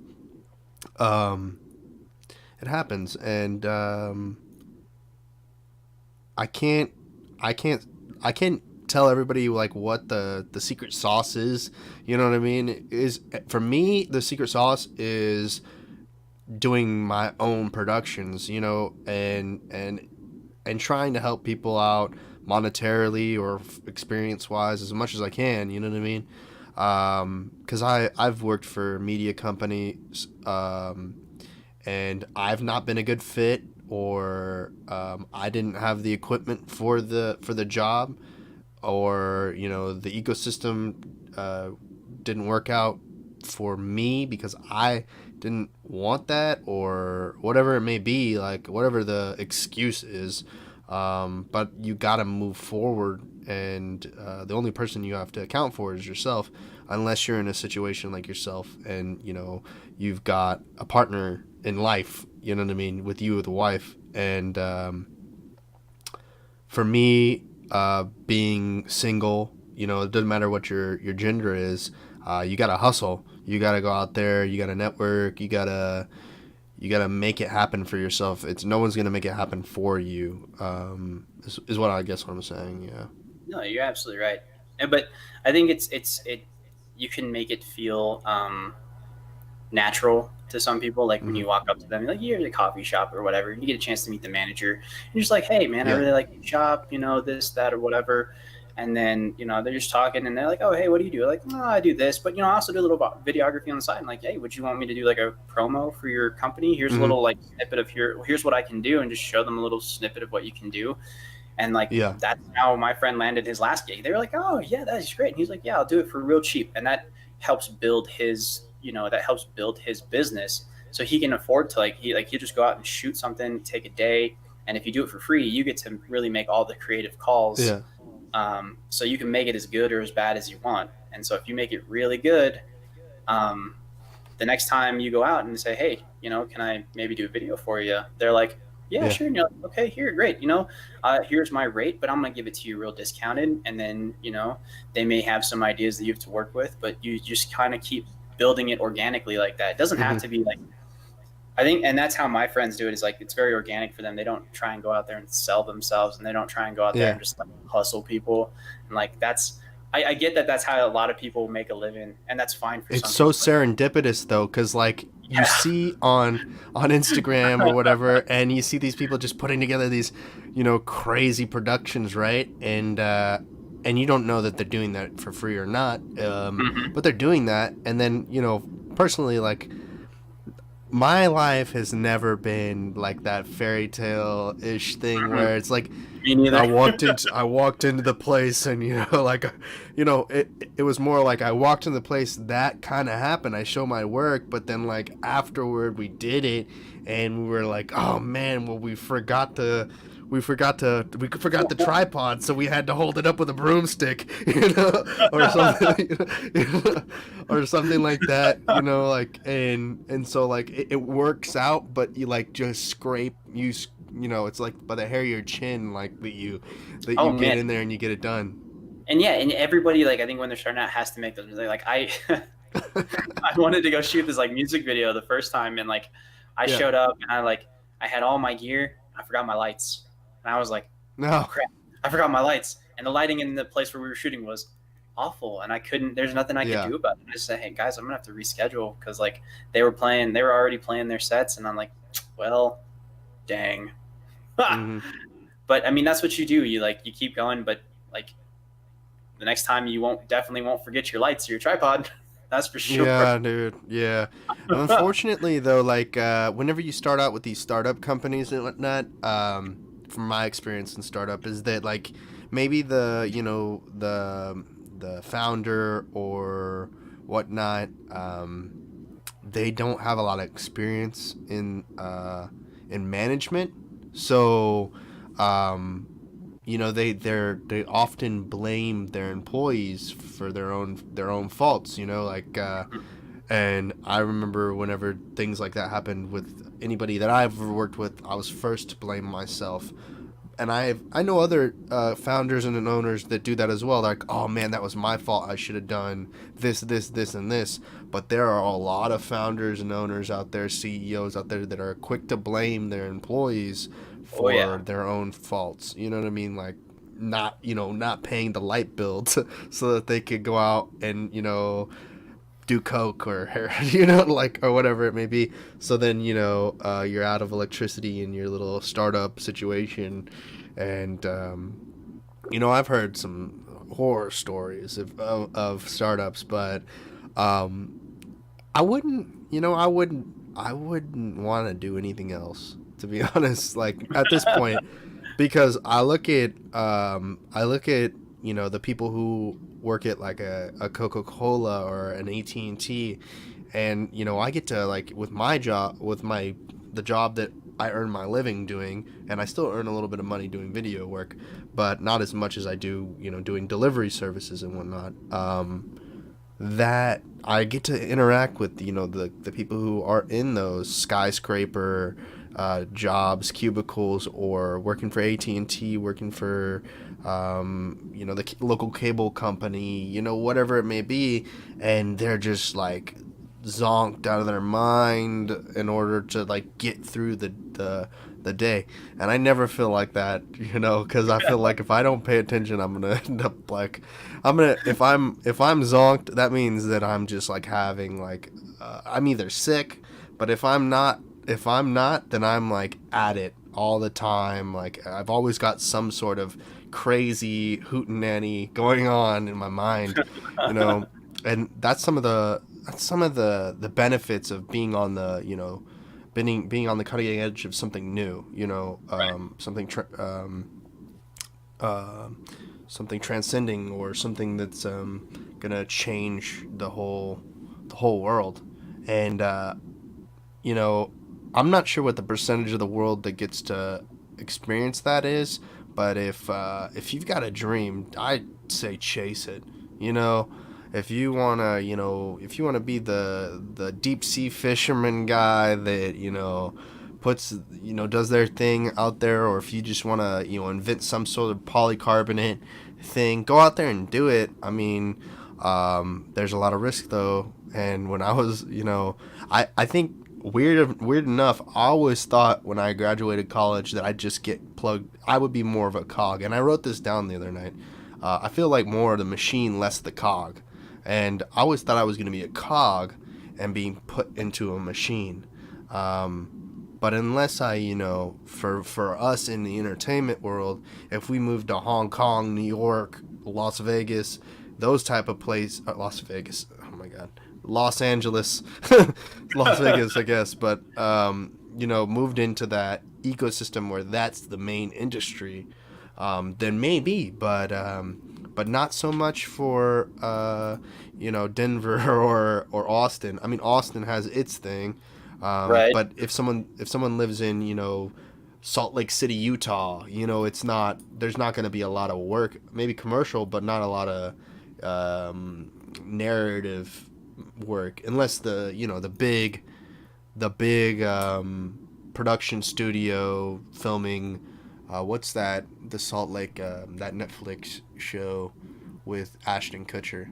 um, it happens. And I can't, I can't, I can't tell everybody like what the secret sauce is. You know what I mean? Is for me the secret sauce is doing my own productions. And trying to help people out monetarily or experience wise as much as I can. You know what I mean? Because I've worked for media companies, and I've not been a good fit, or I didn't have the equipment for the job, or the ecosystem didn't work out for me because I didn't want that, or whatever it may be, like whatever the excuse is. But you gotta move forward, and the only person you have to account for is yourself, unless you're in a situation like yourself, and you've got a partner in life. You know what I mean, with you, with a wife. And for me, being single, it doesn't matter what your gender is. You gotta hustle. You gotta go out there. You gotta network. You gotta make it happen for yourself. It's no one's gonna make it happen for you. Is what I guess what I'm saying. Yeah. No, you're absolutely right. But I think you can make it feel natural to some people. Like when Mm-hmm. you walk up to them, you're at a coffee shop or whatever, and you get a chance to meet the manager, and you're just like, hey man, I Yeah. really like your shop, this, that, or whatever. And then, they're just talking and they're like, oh, hey, what do you do? Like, oh, I do this, but, I also do a little videography on the side. And like, hey, would you want me to do like a promo for your company? Here's a Mm-hmm. little like snippet of here's what I can do, and just show them a little snippet of what you can do. And like, Yeah. that's how my friend landed his last gig. They were like, oh yeah, that is great. And he's like, yeah, I'll do it for real cheap. And that helps build his business. So he can afford to he'll just go out and shoot something, take a day. And if you do it for free, you get to really make all the creative calls. Yeah. So you can make it as good or as bad as you want. And so if you make it really good, the next time you go out and say, hey, can I maybe do a video for you? They're like, yeah, Yeah. sure. And you're like, okay, here, great. Here's my rate, but I'm going to give it to you real discounted. And then, they may have some ideas that you have to work with, but you just kind of keep building it organically like that. It doesn't have Mm-hmm. to be like, I think, and that's how my friends do it, is like, it's very organic for them. They don't try and go out there and sell themselves, and they don't try and go out there Yeah. and just like hustle people. And like, I get that that's how a lot of people make a living, and that's fine for It's some so people. serendipitous though, because like you Yeah. see on Instagram or whatever, and you see these people just putting together these, crazy productions, right? And you don't know that they're doing that for free or not, Mhm. but they're doing that. And then personally, like my life has never been like that fairy tale ish thing Mhm. where it's like Me neither. I walked into the place, and like, it was more like I walked into the place, that kind of happened. I show my work, but then like afterward we did it, and we were like, oh man, well we forgot the tripod, so we had to hold it up with a broomstick, or something, or something like that, like, and so like it works out, but you like just it's like by the hair of your chin, like that Oh you get man. in there and you get it done. And yeah, and everybody, like, I think when they're starting out has to make those mistakes. Like I wanted to go shoot this like music video the first time, and like I Yeah. showed up and I had all my gear. I forgot my lights, and I was like, oh No. crap, I forgot my lights. And the lighting in the place where we were shooting was awful, and I couldn't. There's nothing I could Yeah. do about it. I just said, hey guys, I'm gonna have to reschedule because like they were already playing their sets, and I'm like, well, dang. Hmm. But I mean, that's what you do. You keep going, but like the next time you definitely won't forget your lights or your tripod. That's for sure. Yeah, dude. Yeah. Unfortunately, though, like whenever you start out with these startup companies and whatnot, from my experience in startup, is that like maybe the founder or whatnot, they don't have a lot of experience in management, so they often blame their employees for their own faults, like and I remember whenever things like that happened with anybody that I've ever worked with, I was first to blame myself. And I know other founders and owners that do that as well. They're like, oh man, that was my fault. I should have done this, this, this, and this. But there are a lot of founders and owners out there, CEOs out there, that are quick to blame their employees Oh for yeah. their own faults. You know what I mean? Like not paying the light bill so that they could go out and do coke or like, or whatever it may be. So then you're out of electricity in your little startup situation. And I've heard some horror stories of startups, but I wouldn't want to do anything else, to be honest, like at this point, because I look at the people who work at like a Coca-Cola or an AT&T, and I get to, like, with my job, the job that I earn my living doing, and I still earn a little bit of money doing video work, but not as much as I do doing delivery services and whatnot. That I get to interact with the people who are in those skyscraper jobs, cubicles, or working for AT&T, working for the local cable company, whatever it may be, and they're just like zonked out of their mind in order to like get through the day. And I never feel like that, because I feel like if I don't pay attention, I'm gonna end up like if I'm zonked, that means that I'm just like having like I'm either sick, but if I'm not, then I'm like at it all the time. Like I've always got some sort of crazy hootenanny going on in my mind, and that's some of the benefits of being on the being on the cutting edge of something new, Right. uh, something transcending, or something that's gonna change the whole world. And you know, I'm not sure what the percentage of the world that gets to experience that is, but if you've got a dream, I'd say chase it. You know, if you wanna be the deep sea fisherman guy that puts does their thing out there, or if you just wanna invent some sort of polycarbonate thing, go out there and do it. I mean, there's a lot of risk though, and when I was I think weird enough, I always thought when I graduated college that I'd just get plugged. I would be more of a cog, and I wrote this down the other night. I feel like more of the machine, less the cog, and I always thought I was going to be a cog and being put into a machine. But unless for us in the entertainment world, if we moved to Hong Kong, New York, Las Vegas, those type of places, Las Vegas, oh my God, Los Angeles, Las Vegas, I guess, but moved into that ecosystem where that's the main industry, then maybe, but not so much for Denver or Austin. I mean, Austin has its thing, Right. but if someone lives in Salt Lake City, Utah, it's not there's not going to be a lot of work, maybe commercial, but not a lot of narrative work unless the big production studio filming. What's that? The Salt Lake that Netflix show with Ashton Kutcher.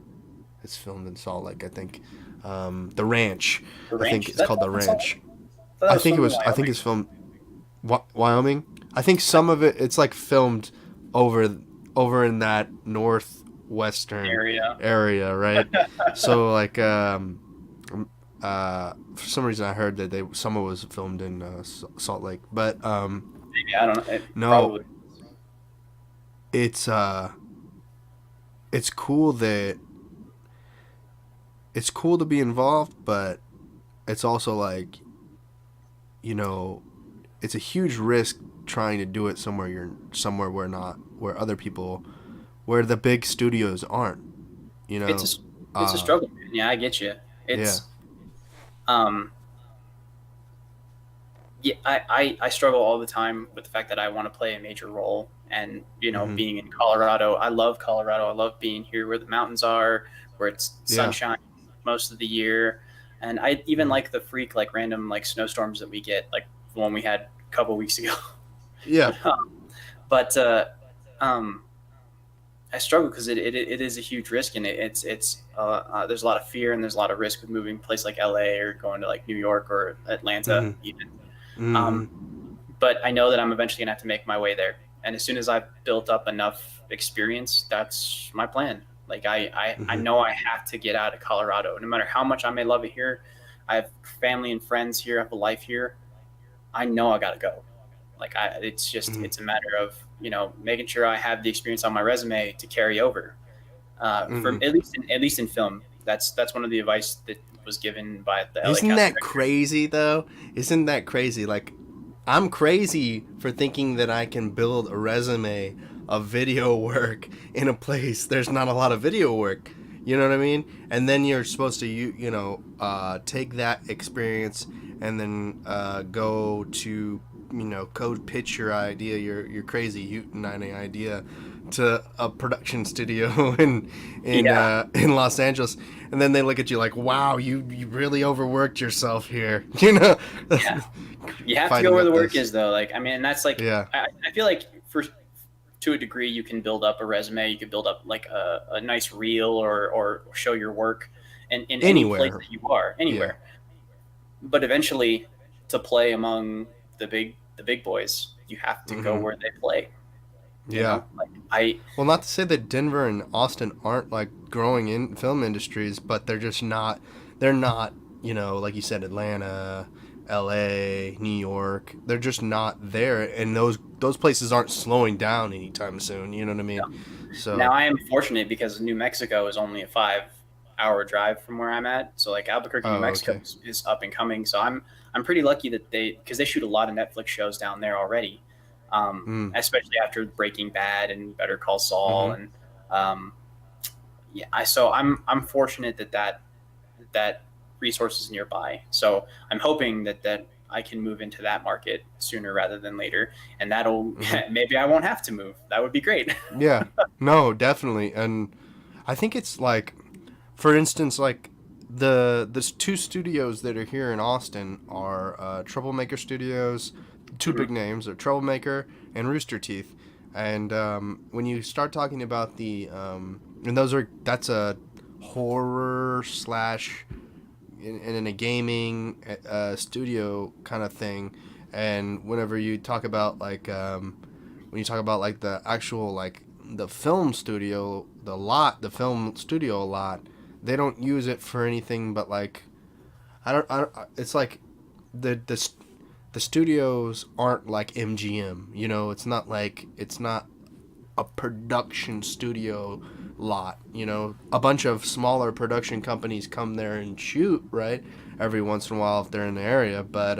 It's filmed in Salt Lake, I think. The Ranch. The I think ranch. it's called The That's all. Ranch. I thought that I was think it filmed in was. I think Wyoming. it's filmed Wyoming. I think some of it's like filmed over in that northwestern Area. area, right? So like for some reason I heard that some of it was filmed in Salt Lake, but Maybe I don't know. It no, probably. it's it's cool that it's cool to be involved, but it's also like you know it's a huge risk trying to do it somewhere where other people where the big studios aren't. You It's know, it's a uh, struggle, man. Yeah, I get you. yeah. It's um yeah, I struggle all the time with the fact that I want to play a major role. And, Hmm. being in Colorado, I love Colorado. I love being here where the mountains are, where it's Yeah. sunshine most of the year. And I even Hmm. like the freak, like random, like snowstorms that we get, like the one we had a couple weeks ago. Yeah. But um, I struggle because it is a huge risk, and there's a lot of fear and there's a lot of risk with moving to a place like LA or going to like New York or Atlanta Hmm. even. Hmm. Um, but I know that I'm eventually gonna have to make my way there, and as soon as I've built up enough experience, that's my plan. Like I Hmm. know I have to get out of Colorado, no matter how much I may love it here. I have family and friends here. I have a life here. I know I gotta go. Like Hmm. it's a matter of making sure I have the experience on my resume to carry over. Hmm. From at least in film, that's one of the advice that was given by the LA Isn't casting that director. crazy though? Isn't that crazy? Like, I'm crazy for thinking that I can build a resume of video work in a place there's not a lot of video work. You know what I mean? And then you're supposed to take that experience and then go to code pitch your idea, your crazy Uniting idea to a production studio Yeah, in Los Angeles, and then they look at you like, "Wow, you really overworked yourself here." yeah. You have to go Fighting where the up work this. is, though. Like, I mean, and that's like, Yeah. I feel like to a degree, you can build up a resume. You can build up like a nice reel or show your work in any place Anywhere. that you are, Yeah. anywhere. But eventually, to play among the big boys, you have to go Hmm. where they play. Yeah. Like I Well, not to say that Denver and Austin aren't like growing in film industries, but they're just not. They're not. Like you said, Atlanta, L.A., New York. They're just not there, and those places aren't slowing down anytime soon. You know what I mean? Now So. I am fortunate because New Mexico is only a 5 hour drive from where I'm at. So like Albuquerque, New Oh, Mexico okay. is up and coming. So I'm pretty lucky that because they shoot a lot of Netflix shows down there already, Mm. especially after Breaking Bad and Better Call Saul. Mm-hmm. And um, yeah, I'm fortunate that resource is nearby. So I'm hoping that I can move into that market sooner rather than later, and that'll Mm-hmm. maybe I won't have to move. That would be great. Yeah. No, definitely, and I think it's like, for instance, like the two studios that are here in Austin are Troublemaker Studios. Two big Mhm. names are Troublemaker and Rooster Teeth. And when you start talking about and that's a horror slash in a gaming studio kind of thing. And whenever you talk about when you talk about like the actual like the film studio, the film studio lot, they don't use it for anything but like it's like the the the studios aren't like MGM. It's not a production studio lot. A bunch of smaller production companies come there and shoot right every once in a while if they're in the area, but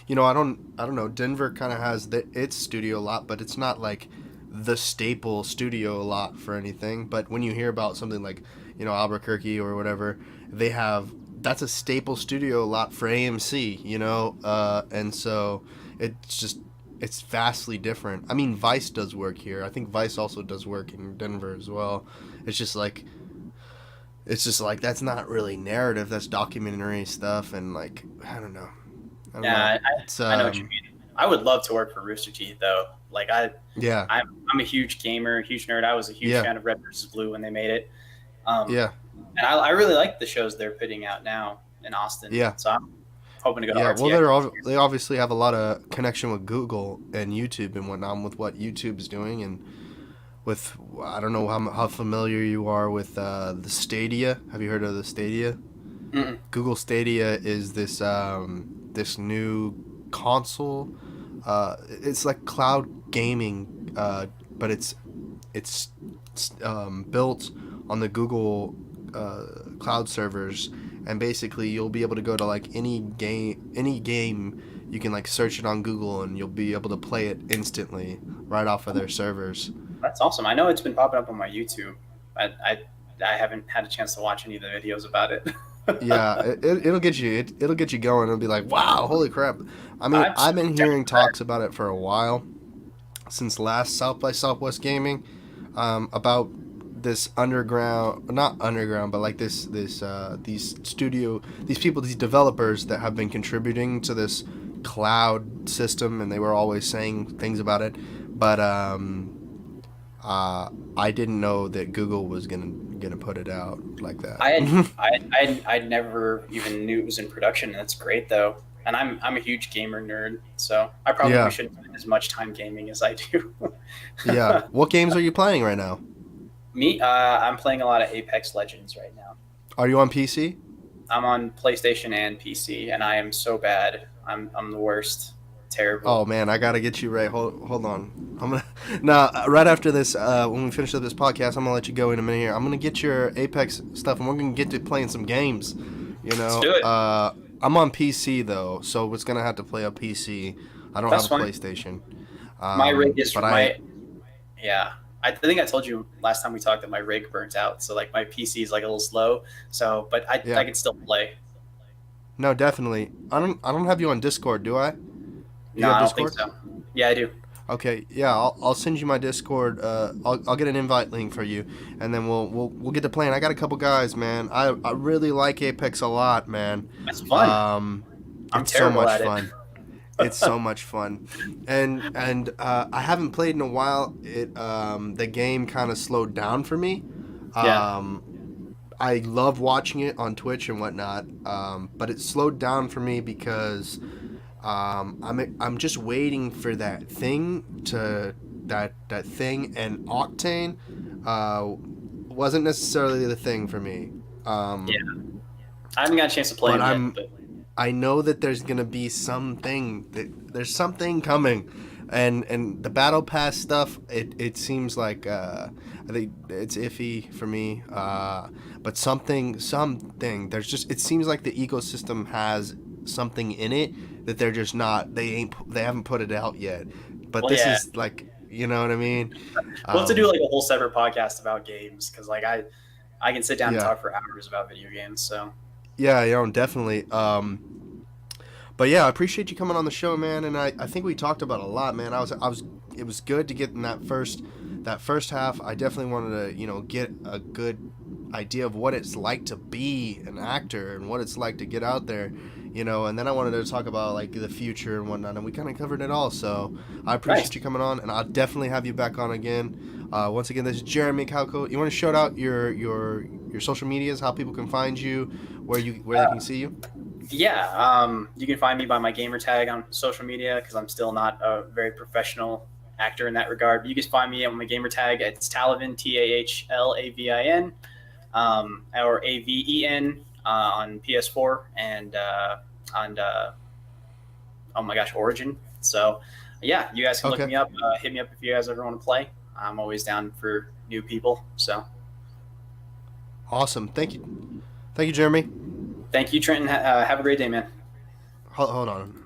I don't know. Denver kind of has its studio a lot, but it's not like the staple studio a lot for anything. But when you hear about something like, Albuquerque or whatever, they have that's a staple studio a lot for AMC, and so it's just it's vastly different. I mean, Vice does work here. I think Vice also does work in Denver as well. It's just like that's not really narrative. That's documentary stuff, and like I don't know. Yeah, It's I know what you mean. I would love to work for Rooster Teeth though. Like yeah, I'm a huge gamer, a huge nerd. I was a huge yeah, fan of Red versus Blue when they made it. Um, yeah, and I really like the shows they're putting out now in Austin. yeah, So I'm hoping to go to yeah. Well, RTX next year. they obviously have a lot of connection with Google and YouTube and whatnot with what YouTube's doing, and with I don't know how familiar you are with the Stadia. Have you heard of the Stadia? Mm-mm. Google Stadia is this new console. It's like cloud gaming, but it's built on the Google cloud servers, and basically you'll be able to go to like any game. You can like search it on Google, and you'll be able to play it instantly right off of their servers. That's awesome. I know it's been popping up on my YouTube. I haven't had a chance to watch any of the videos about it. Yeah, it'll get you. It'll get you going. It'll be like, wow, holy crap! I mean, I'm I've been hearing checking that. talks about it for a while, since last South by Southwest Gaming, about this underground, not underground, but like these people, these developers that have been contributing to this cloud system, and they were always saying things about it, but I didn't know that Google was gonna put it out like that. I never even knew it was in production. That's great though. And I'm a huge gamer nerd, so I probably Yeah, shouldn't spend as much time gaming as I do. yeah. What games are you playing right now? Me, I'm playing a lot of Apex Legends right now. Are you on PC? I'm on PlayStation and PC, and I am so bad. I'm the worst. Oh Terrible. man, I gotta get you right. Hold on. I'm gonna now right after this. When we finish up this podcast, I'm gonna let you go in a minute here. I'm gonna get your Apex stuff, and we're gonna get to playing some games. You Let's know, do it. I'm on PC though, so it's gonna have to play a PC. I don't have That's a fine. PlayStation. My rig is But I my Yeah. I think I told you last time we talked that my rig burnt out, so like my PC is like a little slow. So, but I yeah, can still play. no, definitely. I don't have you on Discord, do I? Do you No, have I don't think Discord? so. Yeah, I do. Okay, yeah, I'll send you my Discord. I'll get an invite link for you, and then we'll get to playing. I got a couple guys, man. I really like Apex a lot, man. That's fun. Um, I'm it's so terrible much at it. fun. It's so much fun, and I haven't played in a while. The game kind of slowed down for me. Yeah. I love watching it on Twitch and whatnot, but it slowed down for me because I'm just waiting for that thing, and Octane wasn't necessarily the thing for me. Yeah. I haven't got a chance to play But him yet, but I know that there's gonna be there's something coming, and the battle pass stuff. It seems like I think it's iffy for me. But something it seems like the ecosystem has something in it that they're just not they haven't put it out yet. But well, this yeah. is like, you know what I mean? We'll have to do Um, like a whole separate podcast about games because like I can sit down and yeah, talk for hours about video games. So yeah, definitely. But yeah, I appreciate you coming on the show, man. And I think we talked about a lot, man. It was good to get in that first half. I definitely wanted to, get a good idea of what it's like to be an actor and what it's like to get out there, And then I wanted to talk about like the future and whatnot, and we kind of covered it all. So I nice. appreciate you coming on, and I'll definitely have you back on again. Once again, this is Jeremy Calcote. You want to shout out your social medias, how people can find you, where they can see you? Yeah, you can find me by my gamer tag on social media because I'm still not a very professional actor in that regard. But you can find me on my gamer tag. It's Talavin, TAHLAVIN, or AVEN on PS4 and on oh my gosh, Origin. So yeah, you guys can look Okay, me up. Hit me up if you guys ever want to play. I'm always down for new people. So awesome. Thank you, Jeremy. thank you, Trenton. Have a great day, man. Hold on.